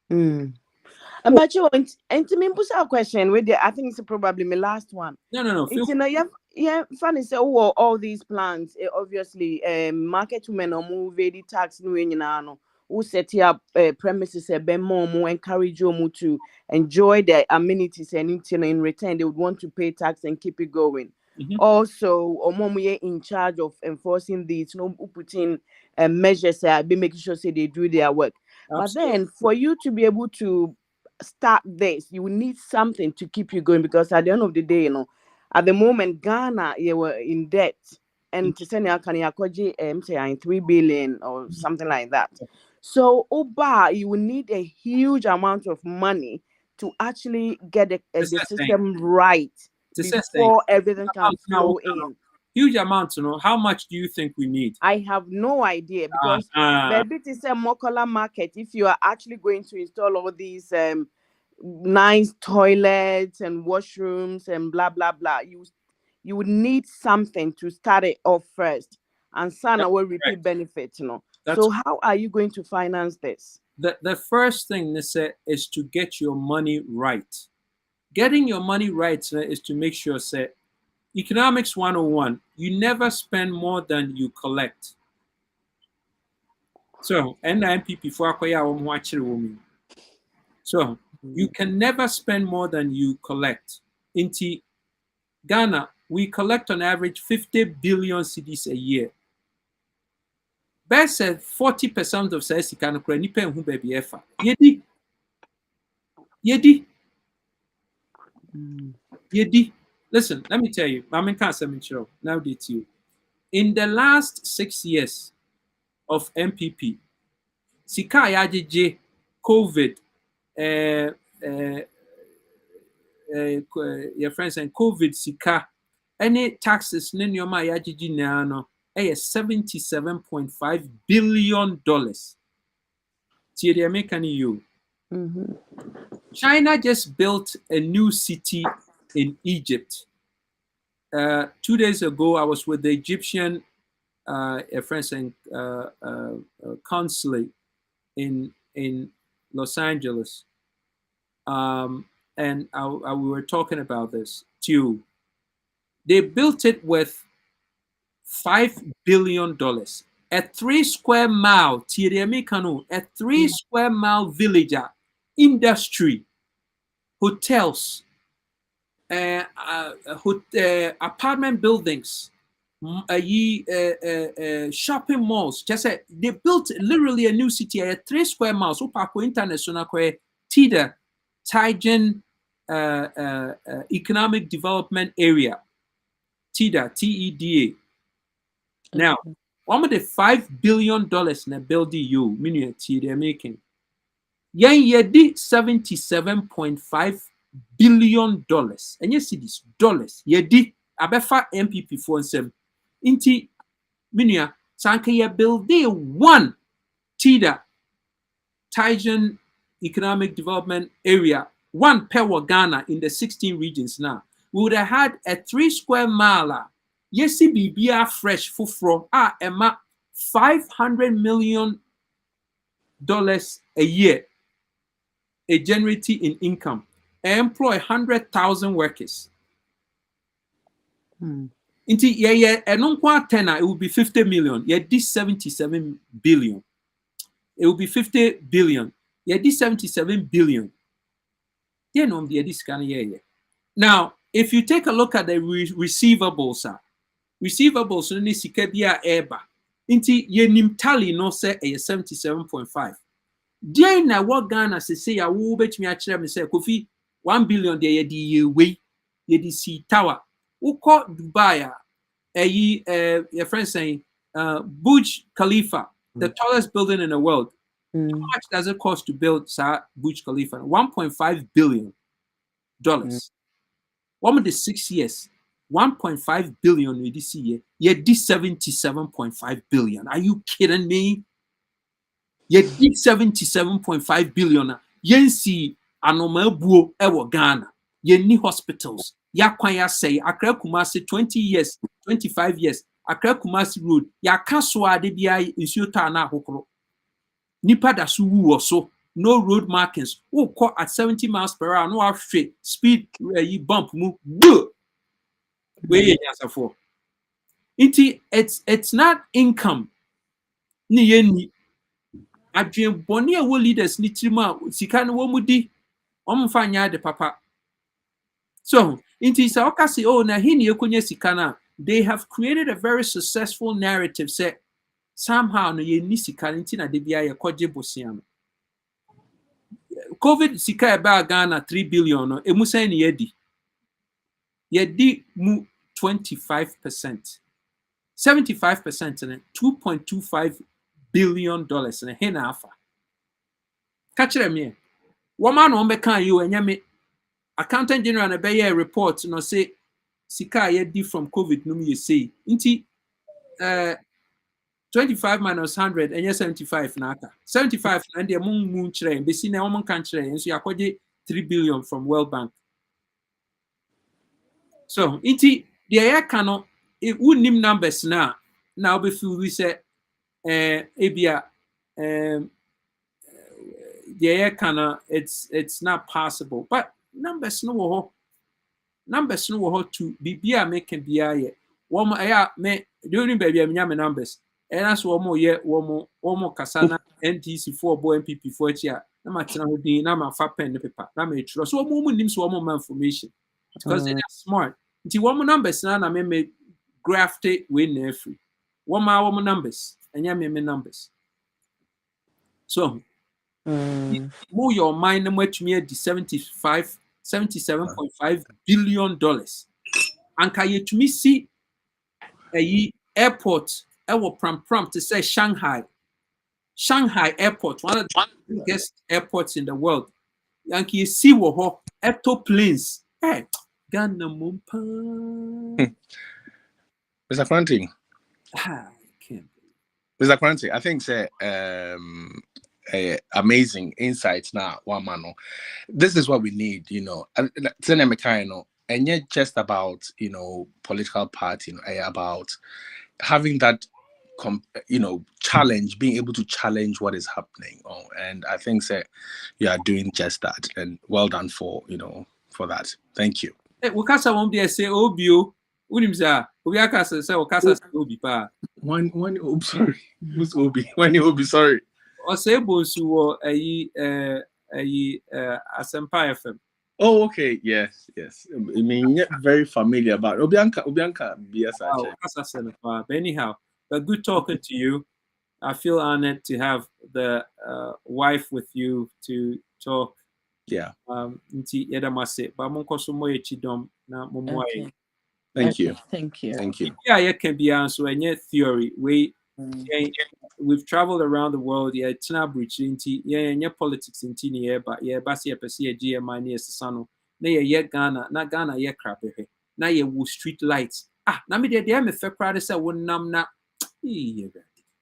But you and to me put a question with the I think it's probably my last one. No. It's funny say all these plans obviously market women or move the tax no no who set up premises a be more encourage you to enjoy the amenities and in return they would want to pay tax and keep it going. Also or mom in charge of enforcing these no putting measures be making sure say they do their work. Absolutely. But then for you to be able to start this, you need something to keep you going because at the end of the day, at the moment Ghana you were in debt and to send say 3 billion or something like that. So you will need a huge amount of money to actually get the system right before everything can flow in. Huge amounts, how much do you think we need? I have no idea because maybe it is a Mokola market. If you are actually going to install all these nice toilets and washrooms and blah blah blah, you would need something to start it off first, and Sana will repeat benefits. So how are you going to finance this? The first thing they say is to get your money right. Getting your money right is to make sure say. Economics 101, you never spend more than you collect. So, NMPP for so you can never spend more than you collect. In Ghana, we collect on average 50 billion cedis a year. Best said 40% of says can nipa who baby efa. Yedi. Listen, let me tell you, now date you. In the last 6 years of MPP, Sika Yajiji, COVID, your friends and COVID Sika, any taxes, Ninyoma Yajiji Nano, $77.5 billion. China just built a new city in Egypt. 2 days ago, I was with the Egyptian friends and consulate in Los Angeles, and we were talking about this too. They built it with $5 billion. A 3 square mile, a 3 square mile villager, industry, hotels, apartment buildings, shopping malls. Just say they built literally a new city, a 3 square miles. International TIDA, Tigen Economic Development Area. TIDA, TEDA. Now, one of the $5 billion na building you, meaning they're making. Yedi $77.5 billion. And you see these dollars. Yedi abefa MPP for them. Inti minia sanke ye building one TIDA, Tigen Economic Development Area, one per Ghana in the 16 regions now. We would have had a 3 square mile. Yes, BBR fresh fufro Emma $500 million a year. a generating in income, employ 100,000 workers. Inti ɛno nko 10 it will be 50 million. Yeah, this 77 billion. It will be 50 billion. Yeah, this 77 billion. Yeah, no, this kind of yeah. Now, if you take a look at the receivables, receivables no ni sika bia eba. Inti yenim tally no say 77.5. Deɛ na wɔ Ghana say ya wo betumi akyerɛ me say Kofi 1 billion de ye di we ye di si tower. Wokɔ Dubai your friend saying Burj Khalifa, the tallest building in the world. How much does it cost to build Burj Khalifa? $1.5 billion. One of the 6 years, 1.5 billion this year. You did 77.5 billion. Are you kidding me? You did 77.5 billion. Yensi anoma buo ewo Ghana. Ye ni hospitals. Ya kwanya say Accra Kumasi 20 years, 25 years. Accra Kumasi Road. Ya kaswa de bia insuo ta na hokoro. Nipa da su wu so. No road markings. Oh, caught at 70 miles per hour. No off straight speed. You bump move. Where for? It's not income. Ni adwen boni a wo leaders ni tirima sika no wo mudi omfanya de papa. So inti sa okasi oh na hini ekonya sika na, they have created a very successful narrative say somehow no ye ni sika nti na de bia ye koje bosiam. COVID sika eba Ghana 3 billion no emusan ni yedi mu 25%. 75% in $2.25 billion in a hen alpha. Catch them here. Woman on be can you and yami accountant general and a report no say sika ye from COVID no you say inti 25 minus 100 and 75 naka 75 and the moon train be seen a woman country and so you 3 billion from World Bank. So inti the air cannot it would name numbers now before we say ebia the air cannot it's not possible but numbers no to bibia making bia one me during baby am numbers and that's one more kasana NTC 4 boy MPP 4 chia na ma tena ho din na ma fa pen ne paper na ma etro so one nim so one information because they are smart. Nti one numbers na me graphed it we na free one numbers and ya me numbers. So move your mind and watch me at the $77.5 billion. And can you to me see a airport will prompt to say Shanghai airport, one of the biggest airports in the world. And can you see what planes? Hey, Ghana Mumpa. Mr. Quanting. Mr. Quanting, I think say amazing insights now, one man. This is what we need, you know. And yet just about, you know, political party, you know, about having that challenge, being able to challenge what is happening. And I think say you are doing just that, and well done for that. Thank you. Wakasa won't be say Obio. Unimza, Obiakasa say Wakasa Obi pa. One sorry. Who's Obi? When you Obi, sorry. Or say Bonsu Asempa FM. Oh, okay. Yes. I mean, very familiar, but Obianka, BS. But anyhow, but good talking to you. I feel honored to have the wife with you to talk. Yeah. Nti yedamase. But monko sumo yechidom na mumwai. Thank you. Yeah, it can be answered. And yet theory. We've traveled around the world. Yeah, it's not breaching. Yeah, politics in teeny but yeah, Bassi Persia GMI near Sano. Nay, yet Ghana, not Ghana, yet crap. Now you street lights. Now me there me fair crowd say one nam na.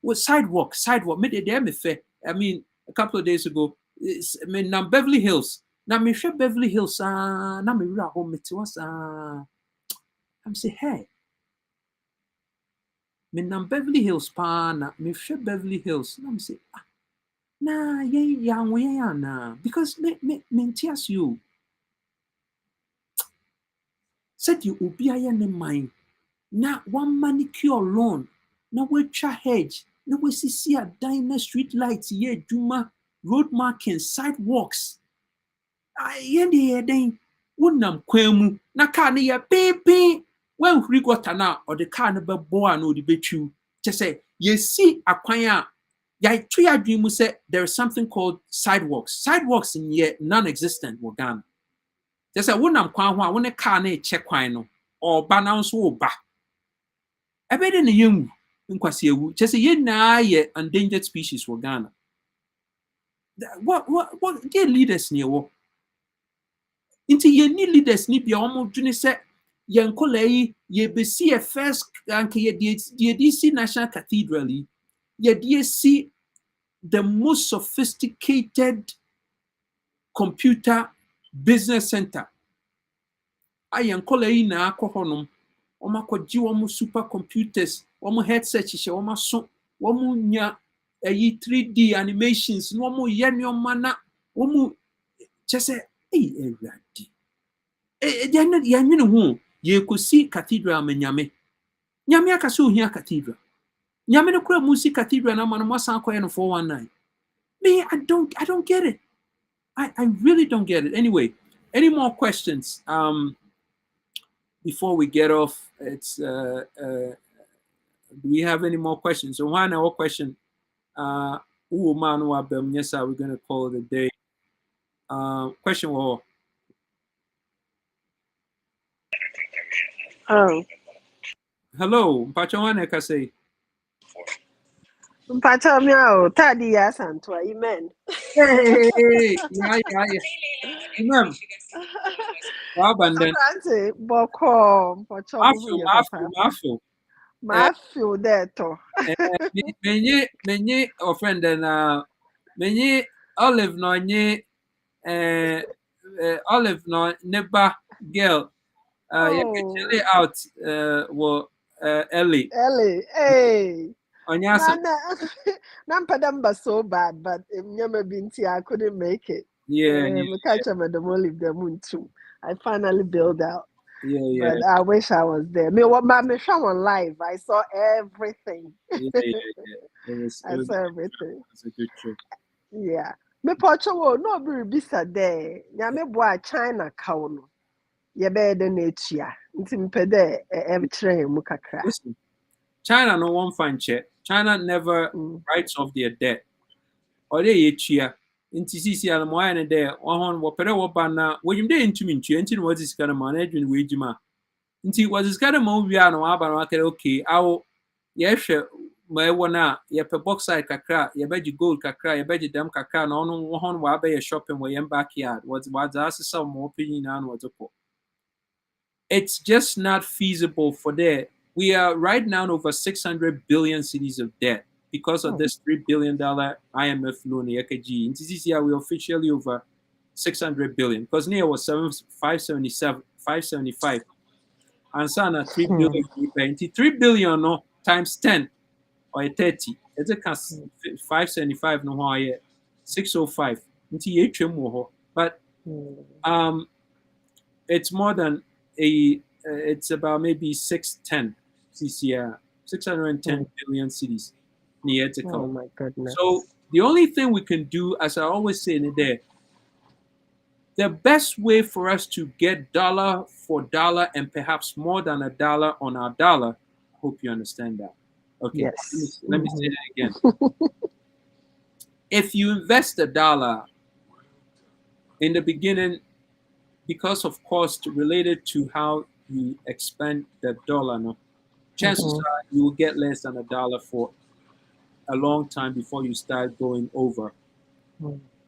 What sidewalk? Me there me fair. I mean, a couple of days ago, me nam Beverly Hills. Now me share Beverly Hills. Now me ra home me to us. I'm say hey. Me nam Beverly Hills pa na me share Beverly Hills. Na me say na na because me tears you said you obi aye ne mind na one manicure lawn na watwa hedge na wasisi adan na street lights ye adwuma road markings sidewalks ye de den wonam kwan mu na car ne ye pepe when huri gota na or the car ne bebo a no de betwu che say ye see akwan a ya twa adwin mu say there is something called sidewalks in ye non-existent wo Ghana che say wonam kwan ho a won car na che kwan no or ba na nso wo ba ebede ne yemu nkwasi ewu che say ye na ye endangered species wo Ghana what get leaders ne wo nti ye ni leaders ni bia omo dwene se ye nkola yi ye besi ye first anke ye DC National Cathedral ye DC the most sophisticated computer business center aye nkola yi na akọhonom omo akọji omo supercomputers omo headset hye omo so omo nya 3D animations no omo ye ne omo na omo chese ewurade ya nwene ho ye kosi cathedral manyame nyame aka so ohia cathedral nyame no kura musi cathedral na mano masan koye no 419 me I don't get it I really don't get it anyway any more questions before we get off it's do we have any more questions so one more question yes we're going to call it a day question or Oh. hello mpacho wane ka say Mpacho miao, tadi ya santo, amen. Hey, yeah. Imam, wow, Bandan. Soprante, boko, mpacho Mafu. Mafio deto. Menye offend and menye olive no nye olive no neba girl you Oh. can out wo Ellie. Hey. Onyasa. Nampadamba so bad, but Nyama Binti, I couldn't make it. Yeah. Catch them at the olive the moon too. I finally bailed out. Yeah. But I wish I was there. Me what my show on live. I saw everything. Yeah. I saw everything. It's a good trip. Yeah. Me pocho wo no be bisa there. Nyame boa China kawo no. Ye be de na etua. Nti mpe de e kyerɛ mu kakra. Listen, China no one find check. China never writes off their debt. Or they etua. Nti sisi ala mo ayɛ ne dɛ ɔhɔn wɔpɛrɛ wɔba na wɔnyim dɛ ntumi ntua nti na wɔdze sika no ma na adwene wɔ edwuma nti wɔdze sika no ma wie a na wɔaba na wɔakɛrɛ okay awo yɛhwɛ ma ɛwɔ no a yɛpɛ bauxite kakra yɛbɛgye gold kakra yɛbɛgye dɛm kakra na ɔno wɔhɔn wɔabɛyɛ shopping wɔ yɛn backyard wɔdze asesa wɔn wɔpɛ nyinaa na wɔdze kɔ it's just not feasible for that we are right now over 600 billion cities of debt because of this $3 billion IMF loan EKG. In this year, we're officially over 600 billion because near was 575. And Sana 3 billion. 3 billion no times 10 or 30. It's a 575 no higher 605. But it's more than it's about maybe 610 CCR, 610 billion cities near to come. Oh my goodness. So the only thing we can do, as I always say in there, the best way for us to get dollar for dollar and perhaps more than a dollar on our dollar, hope you understand that. Okay, yes. let me say that again. If you invest $1 in the beginning, because of cost related to how you expend the dollar, no, chances are you will get less than $1 for a long time before you start going over.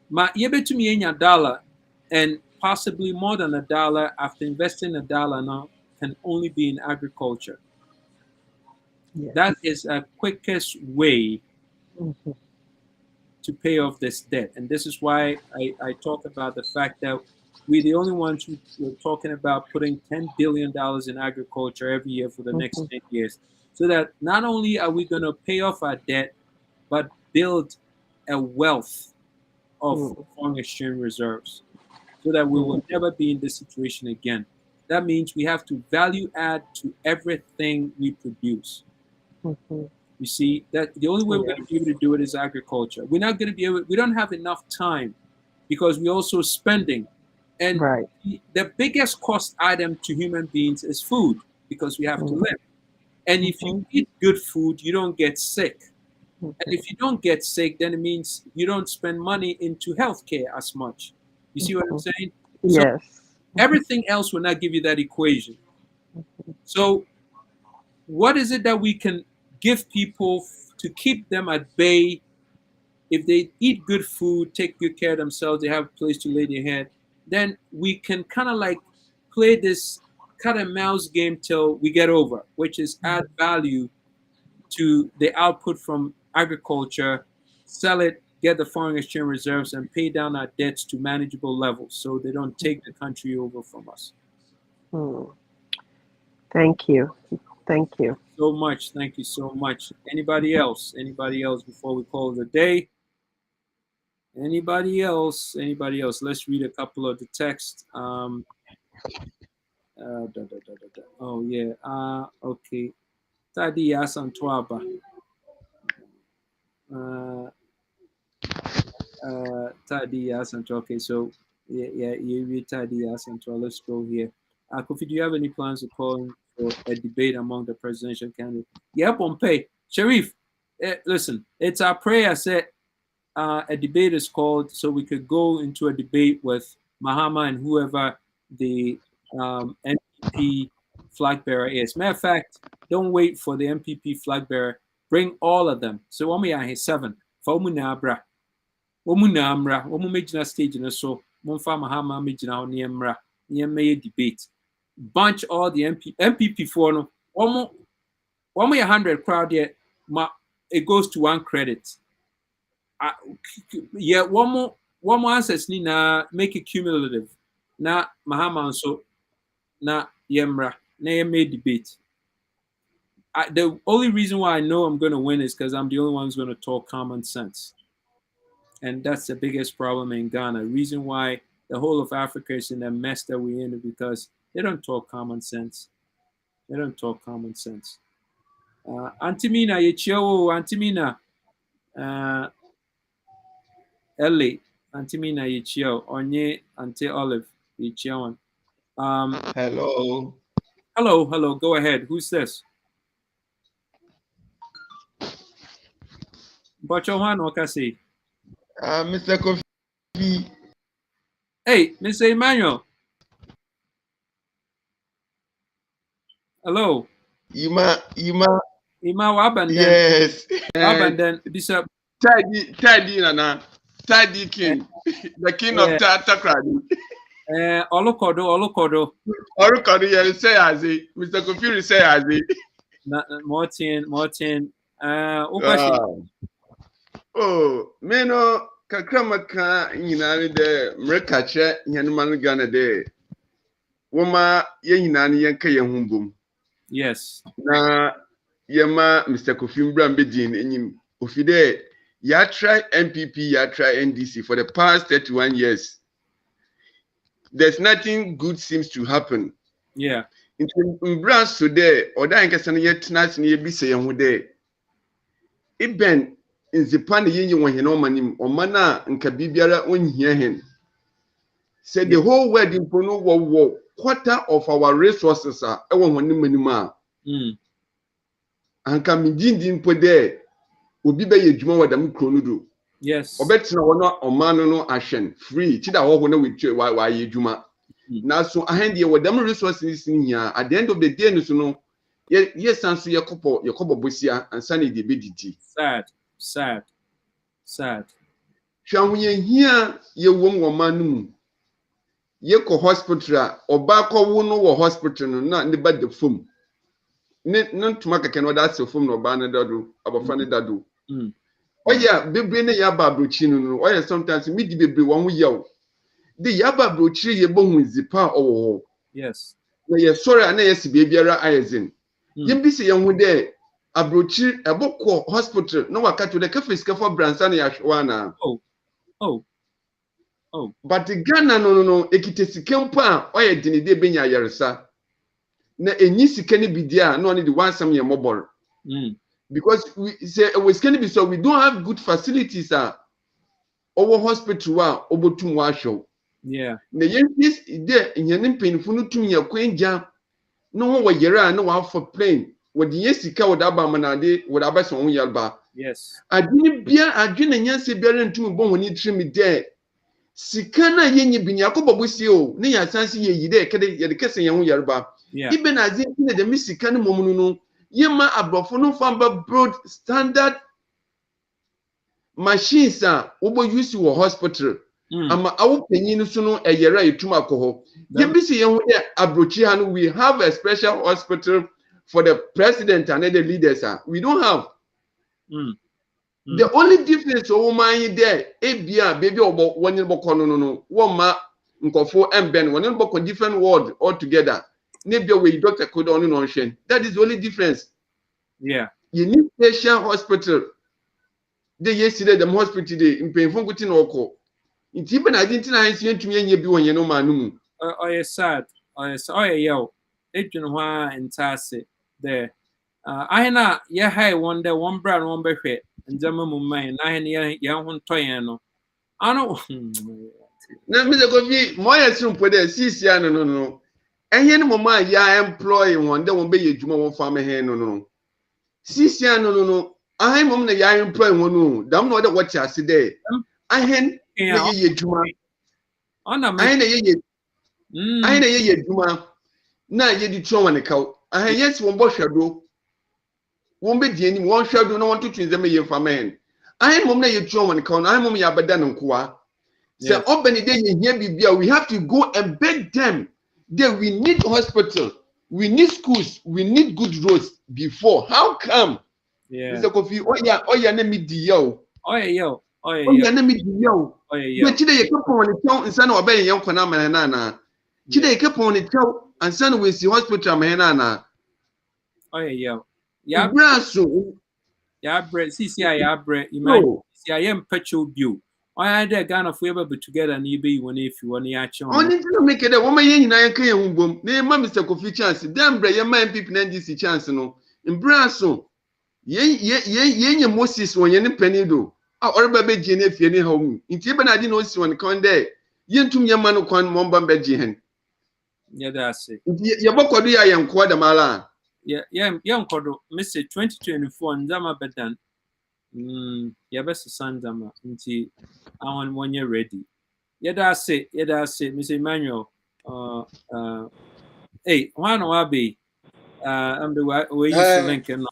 Ma yebetumi enya $1 and possibly more than $1 after investing $1 now can only be in agriculture. Yes. That is a quickest way to pay off this debt. And this is why I talk about the fact that we're the only ones who are talking about putting $10 billion in agriculture every year for the next 10 years. So that not only are we going to pay off our debt, but build a wealth of foreign exchange reserves so that we will never be in this situation again. That means we have to value add to everything we produce. You see, that the only way we're going to be able to do it is agriculture. We're not going to be able, we don't have enough time because we're also spending. And the biggest cost item to human beings is food because we have to live. And if you eat good food, you don't get sick. And if you don't get sick, then it means you don't spend money into healthcare as much. You see what I'm saying? Yes. So everything else will not give you that equation. So what is it that we can give people to keep them at bay? If they eat good food, take good care of themselves, they have a place to lay their head, then we can kind of like play this cat and mouse game till we get over, which is add value to the output from agriculture, sell it, get the foreign exchange reserves, and pay down our debts to manageable levels so they don't take the country over from us. Thank you. Thank you so much. Thank you so much. Anybody else? Anybody else before we call it a day? Anybody else? Anybody else? Let's read a couple of the text. Oh yeah. Okay. Tadi Asantwaba. Tadi Asantwa. Okay, so yeah, you read Tadi Asantwa. Let's go here. Kofi, do you have any plans to call for a debate among the presidential candidates? Yeah, Pompey. Sharif, listen, it's our prayer set. A debate is called so we could go into a debate with Mahama and whoever the MPP flag bearer is. Matter of fact, don't wait for the MPP flag bearer. Bring all of them. So when we are here 7, for Munabra, Womunamra, Womumajina stage in a so, Monfa Mahama Majina Niamra, Niamay debate. Bunch all the MPP for no, one way 100 crowd yet, it goes to 1 credit. Yeah, one more answers ni na make it cumulative. Na Mahama so na Yemra na Yemra debate. The only reason why I know I'm going to win is because I'm the only one who's going to talk common sense, and that's the biggest problem in Ghana. Reason why the whole of Africa is in the mess that we're in is because they don't talk common sense. They don't talk common sense. Antimina Yechio, Antimina. Ellie, Antimina Yichio, Onye, Ante Olive, Yichion. Hello. Hello, go ahead. Who's this? Bochohan Okasi. Mr. Kofi. Hey, Mr. Emmanuel. Hello. Ima. Wabandan. Yes. Wabandan, Bishop. Teddy Nana. Teddy King. The king of Takradi. Olokodo. Olokodo, yeah, say as it. Mr. Kofi say as it. Martin. Oh, meno kakramaka nyinani de mrekache nyanumanu Ghana de. Woma ye nyinani yenka yehumbum. Yes. Na yema Mr. Kofi Mbrambe din enyim. Ofide ya try MPP, ya try NDC for the past 31 years. There's nothing good seems to happen. Yeah. In Mbras today, oda nkasa ye tnas ne ye bi se yehu de. Iben in Japan yenye won omanim omana nka bibiara onhia hen. Say the whole world in Pono wo quarter of our resources are ewo honim manima. Anka midin po de obi be yedwuma wadam krono do. Yes. Obetina wono omano no ahwen free chida wo na wetwe wa yedwuma. Na so ahende wadam resources ni hia at the end of the day no so no yes anso yekobo bosia ansa na de bedidi. Sad. Hwahunye hia ye wom wo manum. Ye ko hospital oba ko wo no wo hospital no na ne ba de fom. Ne ntuma keke no da se fom no ba ne dado abofa ne dado. Oya bebre ne ya ba brochi no oya sometimes me di bebre won yaw. De ya ba brochi ye bohu zipa owo. Yes. Na ye sorry na ye si bebiara ayezin. Ye bi se ye hu de abrochi ebokọ hospital no waka to the cafe for bransa na yahwana. Oh. But Ghana no ekite sika mpo a oye dinide benya yaresa. Na enyi sika ni bidia no only the one some ye mobile. Because we can be so we don't have good facilities our hospital wa obotum wa show. Yeah. Na yes ide nyanim penfo no tum ya kwenja no wo yere na wa for plane. Wodi yesika woda ba manade woda ba so yalba. Yes. Adwene bia adwene nyanse bia rentum bo honi trim de sika na yenyi binya ko bobusi o ne ya sanse ye yide kede ye de kese ye ho yarba. Ibe na azin ne de misika ne momunu no yema abrofo no famba broad standard machines a wo use wo hospital ama awo panyin so no eyere etum akoho ye bisi ye ho de abrochi ha no we have a special hospital for the president and the leaders we don't have the only difference o man there ebia baby obo wonye boko no wo ma nkofo emben wonye boko different world altogether ne bia we doctor code on no hwen that is the only difference. Yeah, you need special hospital de yesterday the hospital de mpemfo nkuti na okọ nti be na adinti na hansi ntumi enye bi wonye no ma no mu sad yo edwin ho a entase there ahena ye hai one day one brand one behwe njama mu man na ahena ye ho ntoyen no ano na me ze ko fi mo ya sumpo de sisi ano no enye no mo ya employ won de won be ye djuma won fa me he no sisi ano no ahen mom na ya employ won no dam no de what ase de ahen na ye djuma ona me ahen na ye djuma na ye di tro wan kaw ahen yes won bo hwado won be die ni won hwado na won to twin zeme ye fa me ahen mom na ye tro wan kaw na ahen mom ya beda no nkoa. So we have to go and beg them that we need hospital, we need schools, we need good roads before. How come? Yeah. Mr. Kofi, oh yeah, let me yo. Oh yeah. Let me yo. But today you keep on the town and son of a young Konama. Today you keep on the town and son with the hospital manana. Oh yeah. Yeah, bread. See, I bread. Imagine, see, I am petrol bill. I had a gun of whoever but together and you be when if you want the action. Only to make it a woman in I can boom. Name Mr. Kofi chance. Damn, Bray, your man people and this chance no. In Brasso. Ye Moses when you're penny do. Or baby Jane if you're home. In Tiban, I didn't know one con day. Yen to your man con Momba Bejihen. Yeah, that's it. Your book or the I am quarter mala. Yeah, young Cordo, Mr. 2024 and Zama Bedan. Yeah, best son Zama until I want 1 year ready. Yeah, that's it, Mr. Emmanuel. Hey, one will be I'm the way you to Lincoln.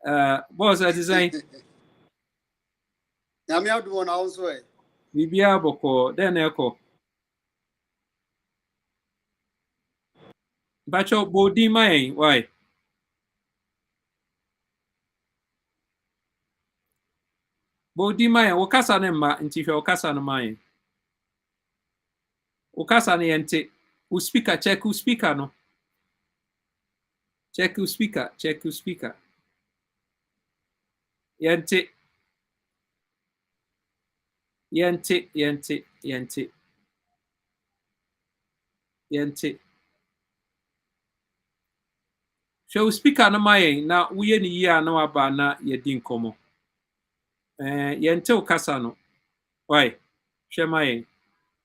What was I saying? I'm out one also. We be able then echo. Bacho body my why? Body my wakasa nema nti hwe wakasa no my. Wakasa ne yente. Who speaker check who speaker no. Check who speaker. Yente. Show speaker no my na we ni year na waba na yedi nkomo. Yente wakasa no. Why? Hwe my.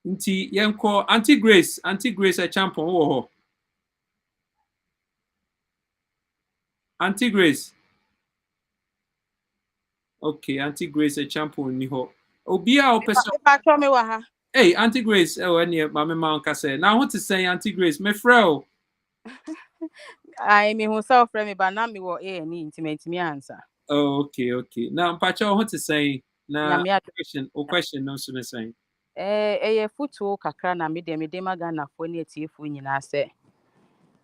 Nti yenko Auntie Grace a champion wo ho. Auntie Grace. Okay, Auntie Grace a champion ni ho. Obia o person. Hey, Auntie Grace, any mama man ka say. Now what to say Auntie Grace, me fro. I mean who self friend me but now me wo intimate me answer. Oh, okay. Now Pacho what to say? Na question no so me say. Futu kakra na me de magana fo ne etiefo nyina se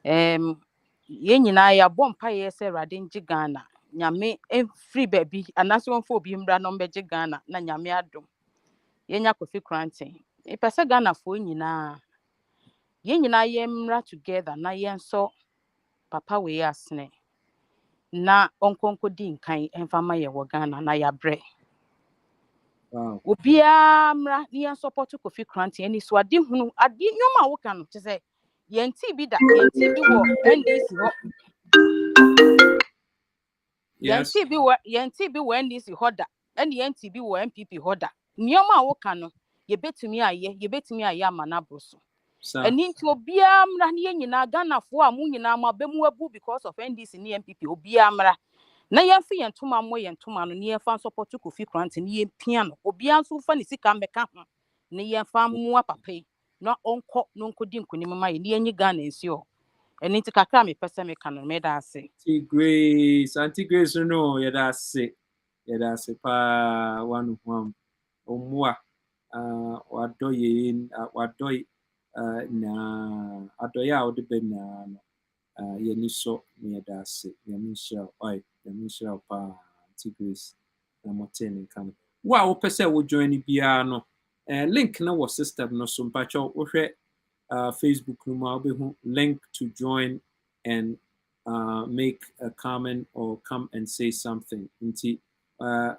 ye nyina ya bompa ye se rade ngi Ghana nyame free baby anaso won fo obi mbra no mbeje Ghana na nyame adom ye nya Kofi Kranten e pese Ghana fo nyina ye nyina ye mra together na ye nso papa we asne na onkonko di nkan emfama ye wo Ghana na ya bre. Wow. Obia mra ni en support Kofi Kranti ani so ade hunu ade nyoma wo kan no te say yenti bi da yenti bi wo NDC ho. Yes. Yenti bi wo NDC ho da ene yenti bi wo MPP ho da. Nyoma wo kan no ye betumi aye amana broso. Eni nti obia mra ni nyina Ghana fo a mu nyina ma bemu abu because of NDC ni MPP obia mra na yɛmfa yɛn ntoma mmɔ yɛn ntoma no ne yɛmfa support Kofi Kranti ne yɛmpia no obia nso fa ne sika mmɛka ho ne yɛmfa mmoa papa yi na ɔnkɔ no nkɔdi nkonim ma yɛ ne yɛnyi Ghana nsuo ɛno nti kakra mepɛ sɛ meka no meda ase. Auntie Grace no yɛda ase pa wanu hwam omua wadɔ na adɔyɛ a wode bɛ na no yɛni so ne yɛda ase nyame nhyira pa Auntie Grace na mote ne nka no wo a wopɛ sɛ wo join biara no link na wɔ system no so mpatwɛ wohwɛ Facebook no ma wobɛhu link to join and make a comment or come and say something nti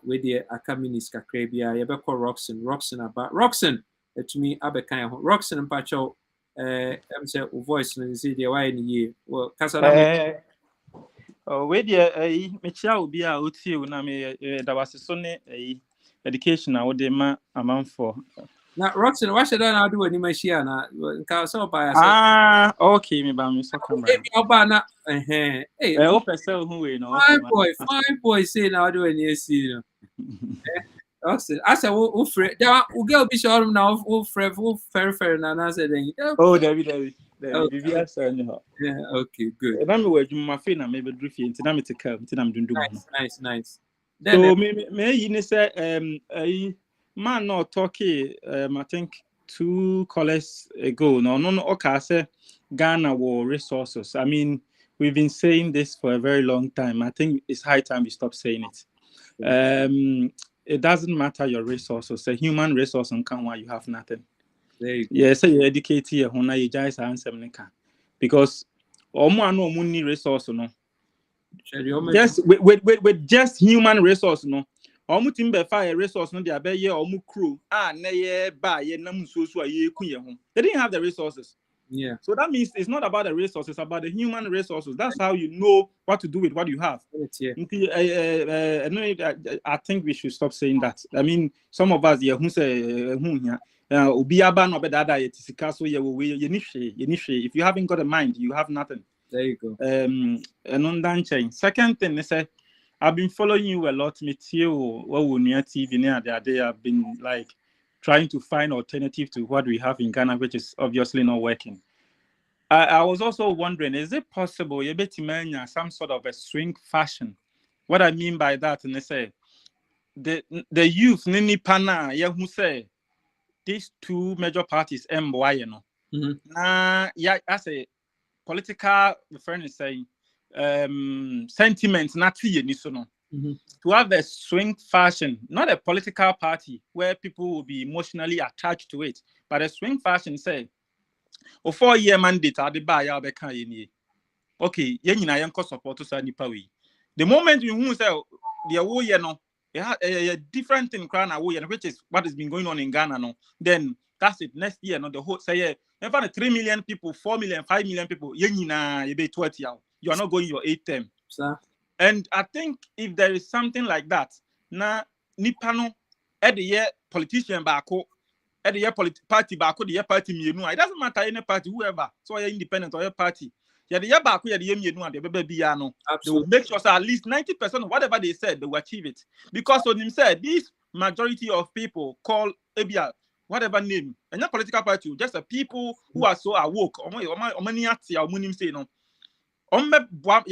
with the academics kakra bia yɛbɛkɔ Roxen about Roxen etumi abɛka ho Roxen mpatwɛ I'm say voice no say the why ni ye well kasa na we dey mechia obi a otie wo na me da wase so ne education a wo de ma amanfo na Roxen what should I do any machine na nka so pa ya okay me ba me so camera oba na hey o person who we no fine boy say na do any see no Roxen I say wo frɛ da wo girl bi show na wo frɛ na say then oh David Bibia say ni ho yeah okay good na me wa adwuma fe na me be dru fie nti na me te ka nti na me dundu nice so me yi ni say man no talking I think 2 callers ago no okay say Ghana war resources. I mean we've been saying this for a very long time. I think it's high time we stop saying it. It doesn't matter your resources. A human resource on can why you have nothing. Yes, you educate here when you guys answer because omo need resource no. Just with just human resource no. Omu timbe fire resource no they abeye omu crew na ye ba ye nam so ye ku ye ho. They didn't have the resources. Yeah. So that means it's not about the resources, it's about the human resources. That's how you know what to do with what you have. I think we should stop saying that. I mean, some of us who say if you haven't got a mind, you have nothing. There you go. And second thing they say, I've been following you a lot. TV I've been like trying to find alternative to what we have in Ghana, which is obviously not working. I was also wondering, is it possible you bet some sort of a swing fashion? What I mean by that, and they say the youth nini pana who say these 2 major parties MY I say political friend is saying sentiments not to have a swing fashion, not a political party where people will be emotionally attached to it, but a swing fashion say, 4-year mandate at the buy okay, yenina support to say nipa we. The moment you say the whole year no, a different thing which is what has been going on in Ghana no, then that's it. Next year no, the whole say 3 million people, 4 million, 5 million people, yenina you be 20 you are not going your 8th term. Sir. And I think if there is something like that, na nipano at the year politician bako, at the year party bako, the year party it doesn't matter any party, whoever, so you're independent or your party. Yeah, the year bako, the year and the baby piano. They will make sure so at least 90% of whatever they said, they will achieve it. Because on him said, this majority of people call Abia, whatever name, and not political party, just the people who are so awoke, or many say no. Vote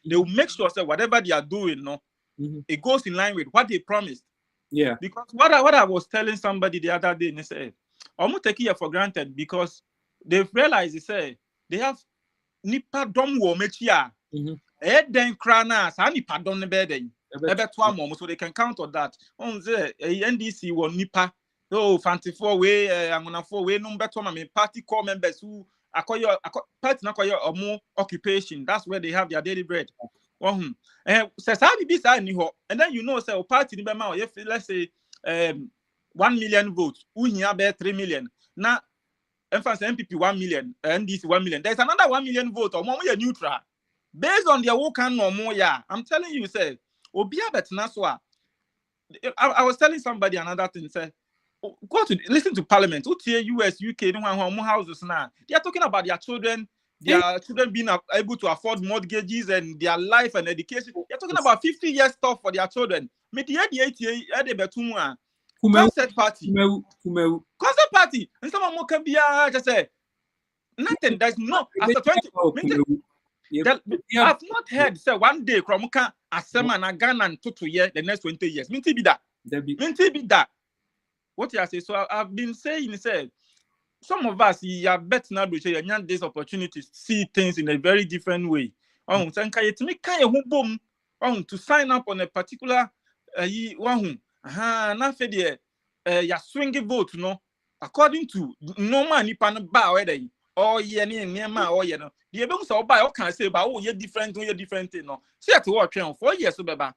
they will make sure that whatever they are doing, it goes in line with what they promised. Yeah. Because what I was telling somebody the other day, they say, I'm not taking it for granted because they've realized they have nipa dom wo mechia. Then krana sa nipa dom ne beden. So they can count on that. On the NDC won nipa. Oh, 54 way, I'm gonna 4 way number 2 party core members who akoyo party na akoyo omo occupation. That's where they have their daily bread. Say sabi bi sa ni ho, and then you know say party ni be ma if let's say 1 million votes, uhia be 3 million. Na emphasis MPP 1 million, NDC 1 million. There's another 1 million vote or more neutral. Based on their work and no more, yeah. I'm telling you, say, Obia Betnaswa. I was telling somebody another thing, say, go to listen to Parliament, US, UK, houses now. They are talking about their children being able to afford mortgages and their life and education. They're talking about 50 years stuff for their children. Concept party. Concept party. And some more can be just say nothing. There's no after 20. I've not heard say one day Kromuka Asema na Ghana and Tutu year the next 20 years. Minti be that. Minti be that. What you say? So I've been saying, say some of us you bet now to share this opportunity to see things in a very different way. To sign up on a particular na fe ya swing vote no according to normal nipa no ba whether or ye ma or ye no the ebe so buy o can say ba o ye different thing no see at what train 4 years so beba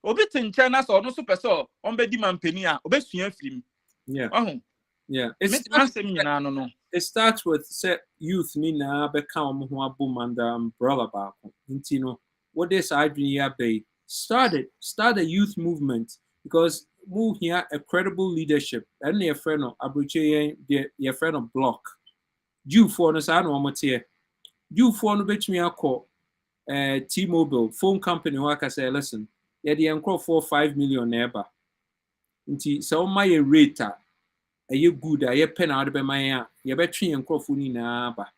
obi tin China so no super so on be di man pani a obi sua film it starts with say youth ni na be kan ho abom under umbrella ba ko nti no what this idea be start a youth movement because we here a credible leadership and your friend of Abuche your friend of block you for no sa no motie you for no betumi akọ T-Mobile phone company who can say listen yeah the encro for 5 million eba nti so my rate are you good are you pen out be my you betwe encro for ni na ba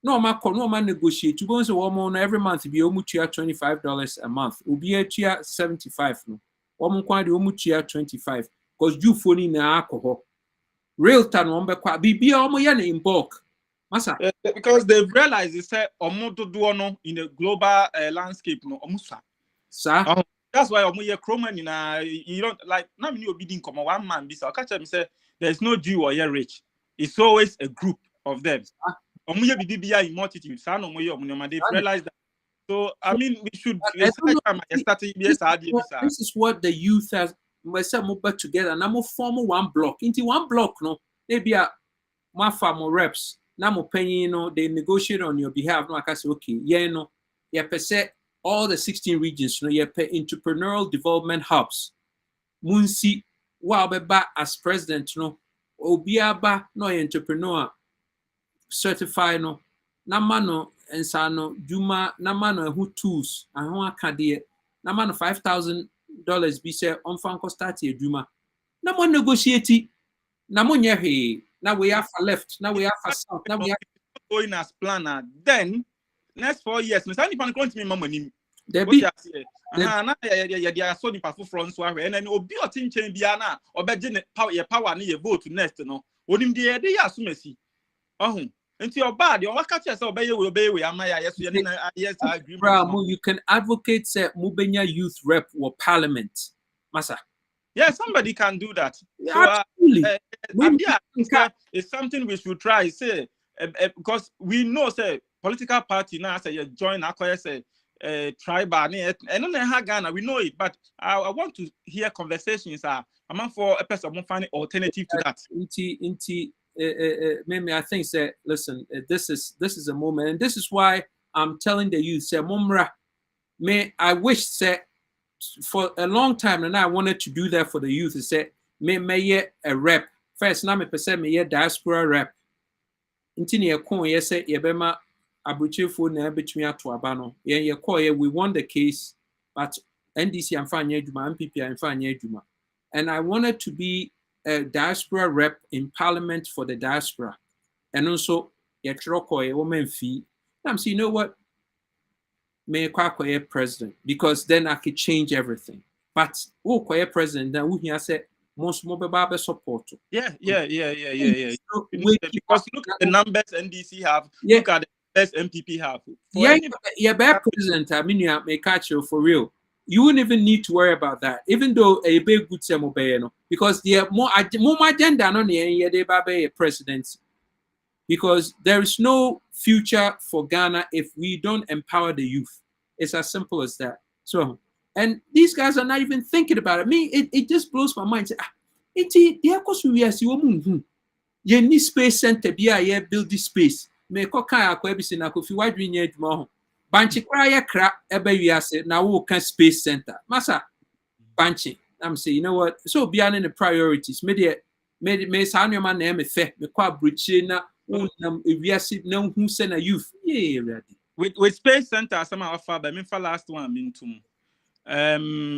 no ma negotiate you go say one every month be omutua $25 a month obi atua 75 no one kwa de omutua 25 because you phone na alcohol real time one be kwa bibia omo ya na in bulk masa because they've realized they say omo do no in the global landscape no omusa sir that's why omo ye chroma na you don't like na me obi din come one man be so catch them say there's no Jew or ye rich it's always a group of them omo ye bibia in multitude sa no omo ye omo they realize that. So I mean we should this is what the youth has myself move back together and I'm form one block into one block no maybe a my farm reps now mo penny no they negotiate on your behalf no I can say okay yeah no yeah per se all the 16 regions no yeah per entrepreneurial development hubs munsi wa beba as president no obiaba no entrepreneur certified no na mano ensano juma na mano who tools and ho akade na mano $5,000 be say on fanko start e juma na mo negotiate na mo nye he na we have left na we have south na we have going as planner then next 4 years me stand pan count me mama nim there be na ya so ni pa front so ahwe na obi otinchen bia na obeje ne power na ye vote next no onim de ya asumasi Into your body, or catch us obey we am yes, you can advocate say Mubenya youth rep or parliament. Massa. Yeah, somebody can do that. Yeah, so it's something we should try, say because we know say political party now say you join say tribal and then Ghana, we know it, but I want to hear conversations I'm for a person finding alternative to that. Maybe I think say listen this is a moment and this is why I'm telling the youth say Mumra I wish say for a long time and I wanted to do that for the youth is say may a rep first na me percent me diaspora rep intini e kon ye say ye bema abuchefo na betumi ato aba no ye call ye we won the case but NDC am fa anya adwuma MPP am fa anya adwuma and I wanted to be a diaspora rep in parliament for the diaspora. And also, a woman fee. I'm saying, you know what? May a president because then I could change everything. But president, then we here say most mobile support. Yeah. So because look at the numbers NDC have, look at the best MPP have. President, I mean, you may catch you for real. You wouldn't even need to worry about that, even though a big good semo because they are more agenda on the day by a presidency. because there is no future for Ghana if we don't empower the youth. It's as simple as that. So, and these guys are not even thinking about it. It just blows my mind. You need space center, be a build this space. Me ko kan akwa bi na ko fi wadwi nya adwuma ho. Banchi kra ya kra eba wiase na wo kan space center. Masa banchi. I'm saying, you know what? So beyond the priorities, me sa nneoma na me fe me kwa bruche na unam wiase na hu se na youth. Yeah, ready. With space center some offer by me for last one mean to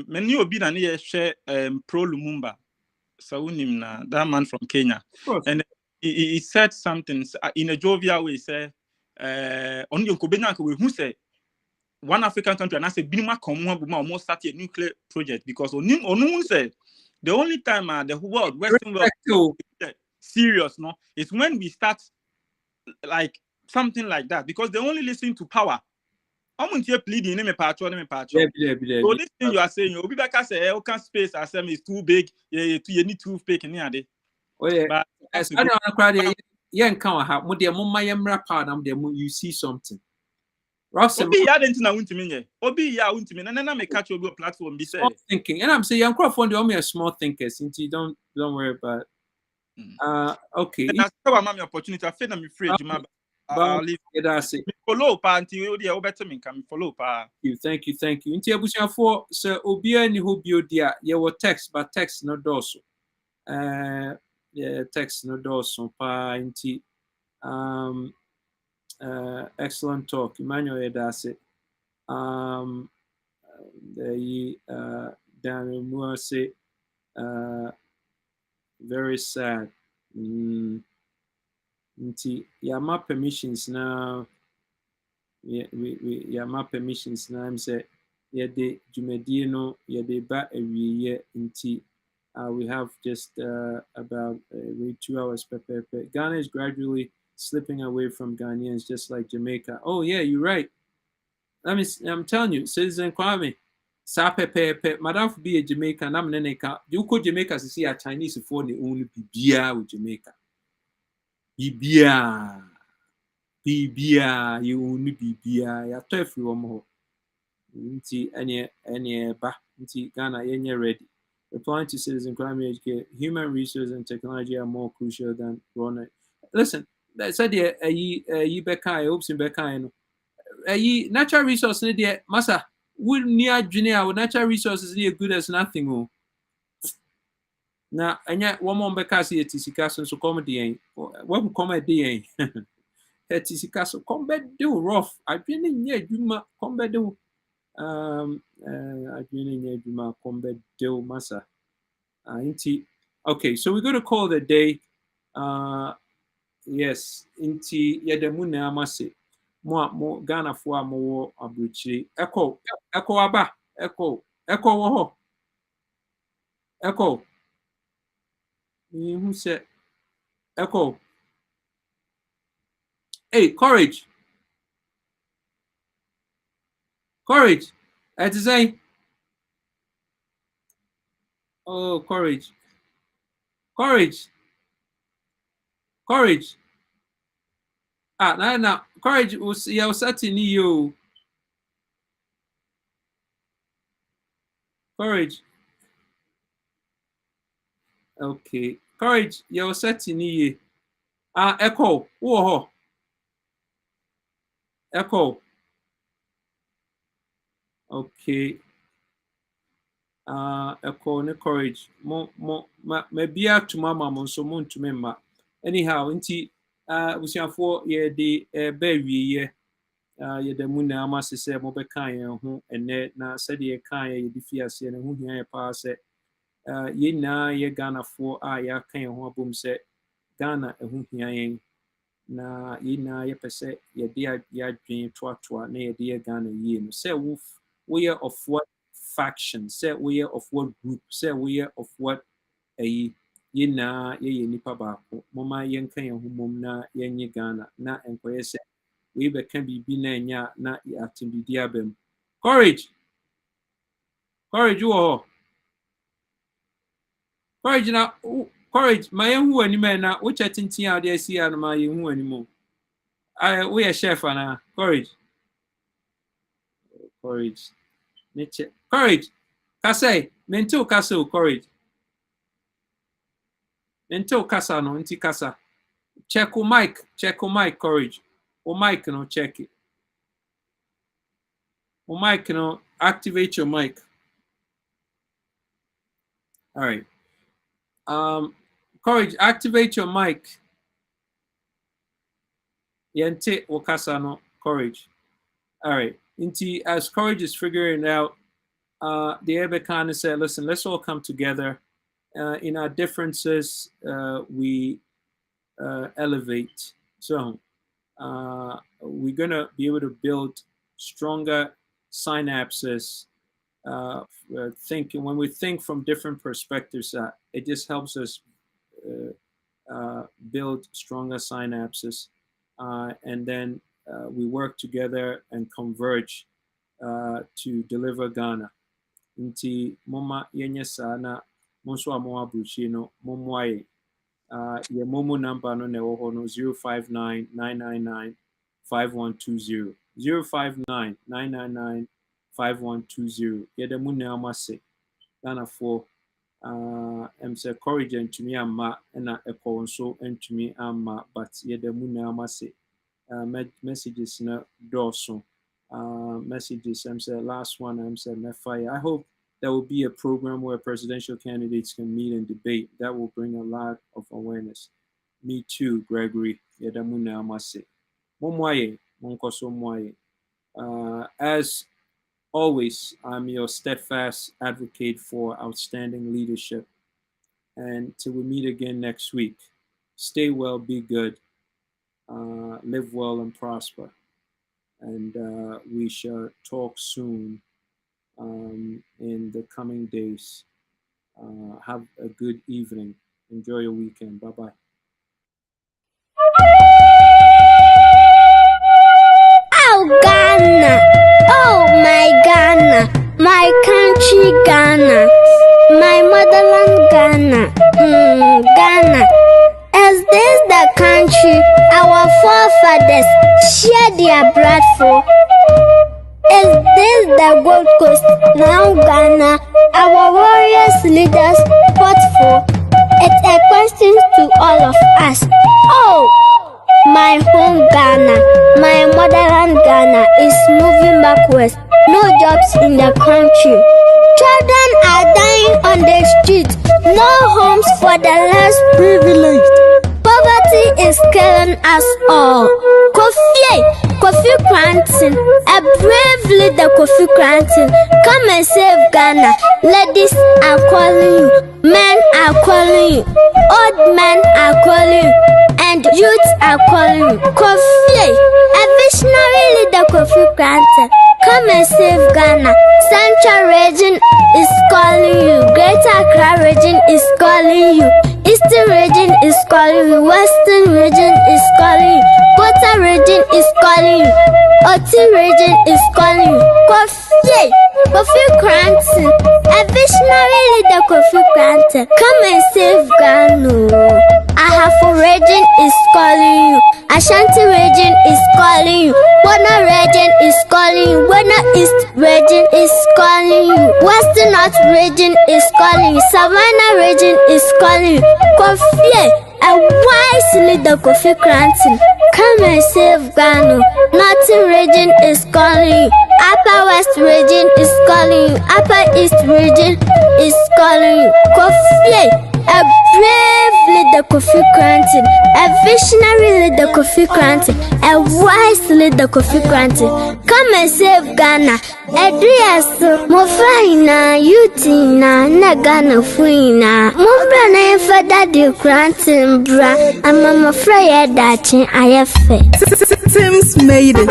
many obi na ne share pro Lumumba. So na that man from Kenya. And he said something in a jovial way. Say, on your Kobenya, who say one African country, and I say, Binima Komu almost start a nuclear project because on say the only time the world, Western world, serious, no, it's when we start like something like that because they only listen to power. I'm here pleading in me patch. So this thing you are saying, you'll be back as a space as is too big, you need too big in here. Oh yeah, but I don't know. You see something. Ross, Obi ya didn't know to me. Obi ya won't me. And then I may catch your platform. Be said thinking, and I'm saying, young Crawford, only a small thinker. Since you don't worry about. Okay. That's how I'm opportunity. I feel I'm afraid. I'll leave it as it. Follow party. You better me come follow pa. Thank you. Inti abusia for Sir Obia ni hobio dia. You were text, but text no doso. Yeah, text no doso pa inti. Excellent talk. Emmanuel Edase. Daniel Moore say, very sad. My permissions now. My permissions now. I'm say, de Jumedino, de ba every year inti. We have just about 2 hours per. Ghana is gradually slipping away from Ghanaians, just like Jamaica. Oh yeah, you're right. I'm telling you, Citizen Kwame, Madam for be a Jamaican, I'm Neneka. You could Jamaica to see a Chinese for the only Bibia with Jamaica. Bibia, you only Bibia, ya tough you more. Any ba, Ghana, any ready. Replying to Citizen Crime Educate, human resources and technology are more crucial than running. Listen, I said you Bekai, hopes in Bekai. Natural resources there, Massa. We near junior natural resources are good as nothing. Oh. Now, and yet one more because it is castle so comedy. What comedy? It is castle combat do rough. I didn't yet do combat do. I didn't yet do combat do massa. Okay, so we're going to call the day. Yes, inti yedemuna amase. Mo Ghana for a more abuchi. Echo aba. Echo woho. Echo. Who said Echo? Hey, courage. At say. Oh, courage. Now, courage was your setting you. Courage. Okay. Courage, your setting you. Echo. Whoa. Echo. Okay. Echo ne courage. Maybe to mama so moon to member. Anyhow, inti we for the baby the moon amase say mo be kan ho ene na said ye kan ye difiase ne ho hia pa se ye na ye Ghana for ya kan ho abom se Ghana ho hia yen na ye na ye pese ye dia ya dwen toatoa na ye dia Ghana ye no say we are of what faction, say we are of what group, say we are of what ye na ye nipa baako moma ye kan ye humom na ye nye Ghana na enkoye se we be can be na nya na atimidi abem. Courage you all. Courage now Courage, my who any man now, which I think out there see out my who anymore. We are chef and courage. Courage. Courage. Kase, mento kasa courage. Mento kasa no, inti kasa. Check o mic, courage. O mic no, check it. O mic no, activate your mic. All right. Courage, activate your mic. Yente wakasa no, courage. All right. Inti, as Courage is figuring it out, the Ebekana said, listen, let's all come together. In our differences, we elevate. So we're going to be able to build stronger synapses. When we think from different perspectives, it just helps us build stronger synapses. And then we work together and converge to deliver Ghana. Inti moma yenye sana monso amoa bruchino momwaye ye momo number no newo ho no 059-999-5120 059-999-5120 yede mu na amase Ghana for say Courage ntumi amma na ekọ nso ntumi amma but yede mu na amase messages na doso messages say last one say fire. I hope there will be a program where presidential candidates can meet and debate. That will bring a lot of awareness. Me too, Gregory. Yedamuna amase. Momwaye, monkoso mwaye. As always, I'm your steadfast advocate for outstanding leadership. And till we meet again next week, stay well, be good, live well and prosper. And we shall talk soon in the coming days. Have a good evening. Enjoy your weekend. Bye-bye. Oh, Ghana. Oh, my Ghana. My country, Ghana. My motherland, Ghana. Ghana. Is this the country our forefathers shared their blood for? Is this the Gold Coast, now Ghana, our warriors leaders fought for? It's a question to all of us. Oh, my home Ghana, my motherland Ghana is moving backwards. No jobs in the country. Children are dying on the streets. No homes for the less privileged. Poverty is killing us all. Kofi Cranton, a brave leader, Kofi Cranton, come and save Ghana. Ladies are calling you, men are calling you, old men are calling you, and youths are calling you. Kofi, a visionary leader, Kofi Cranton, come and save Ghana. Central region is calling you, Greater Accra region is calling you, Eastern region is calling you, Western region is calling you, Volta region is calling you, Oti region is calling you. Kofi Cranton, a visionary leader, Kofi Cranton, come and save Ghana. Ahafo region is calling you, Ashanti region is calling you, Bona region is calling you, Bona East region is calling you, Western North region is calling you, Savannah region is calling you. Kofi, a wise leader, Kofi Cranton, come and save Ghana. Northern region is calling you, Upper West region is calling you, Upper East region is calling you. Kofi, a brave leader, Kofi Cranton, a visionary leader, Kofi Cranton, a wise leader, Kofi Cranton, come and save Ghana. Adrias, Mofaina, Yutina, Nagana Fuina, Mobra for Daddy Cranton, bra, and Mama Freya Dachin, I have faith. Sims made it.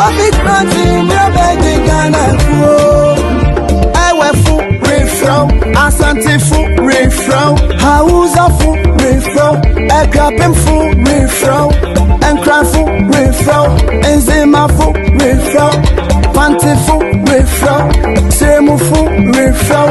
Coffee planting, Brabegi Ghana. I went full refro, Asante full refro, Hausa full refro, Ekrapim full refro, Enkran full refro, Enzima full refro, Panti full refro, Semu full refro.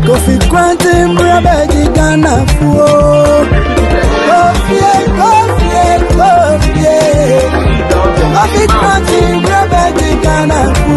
Coffee quantum Brabegi Ghana. Coffee quantum Brabegi Ghana.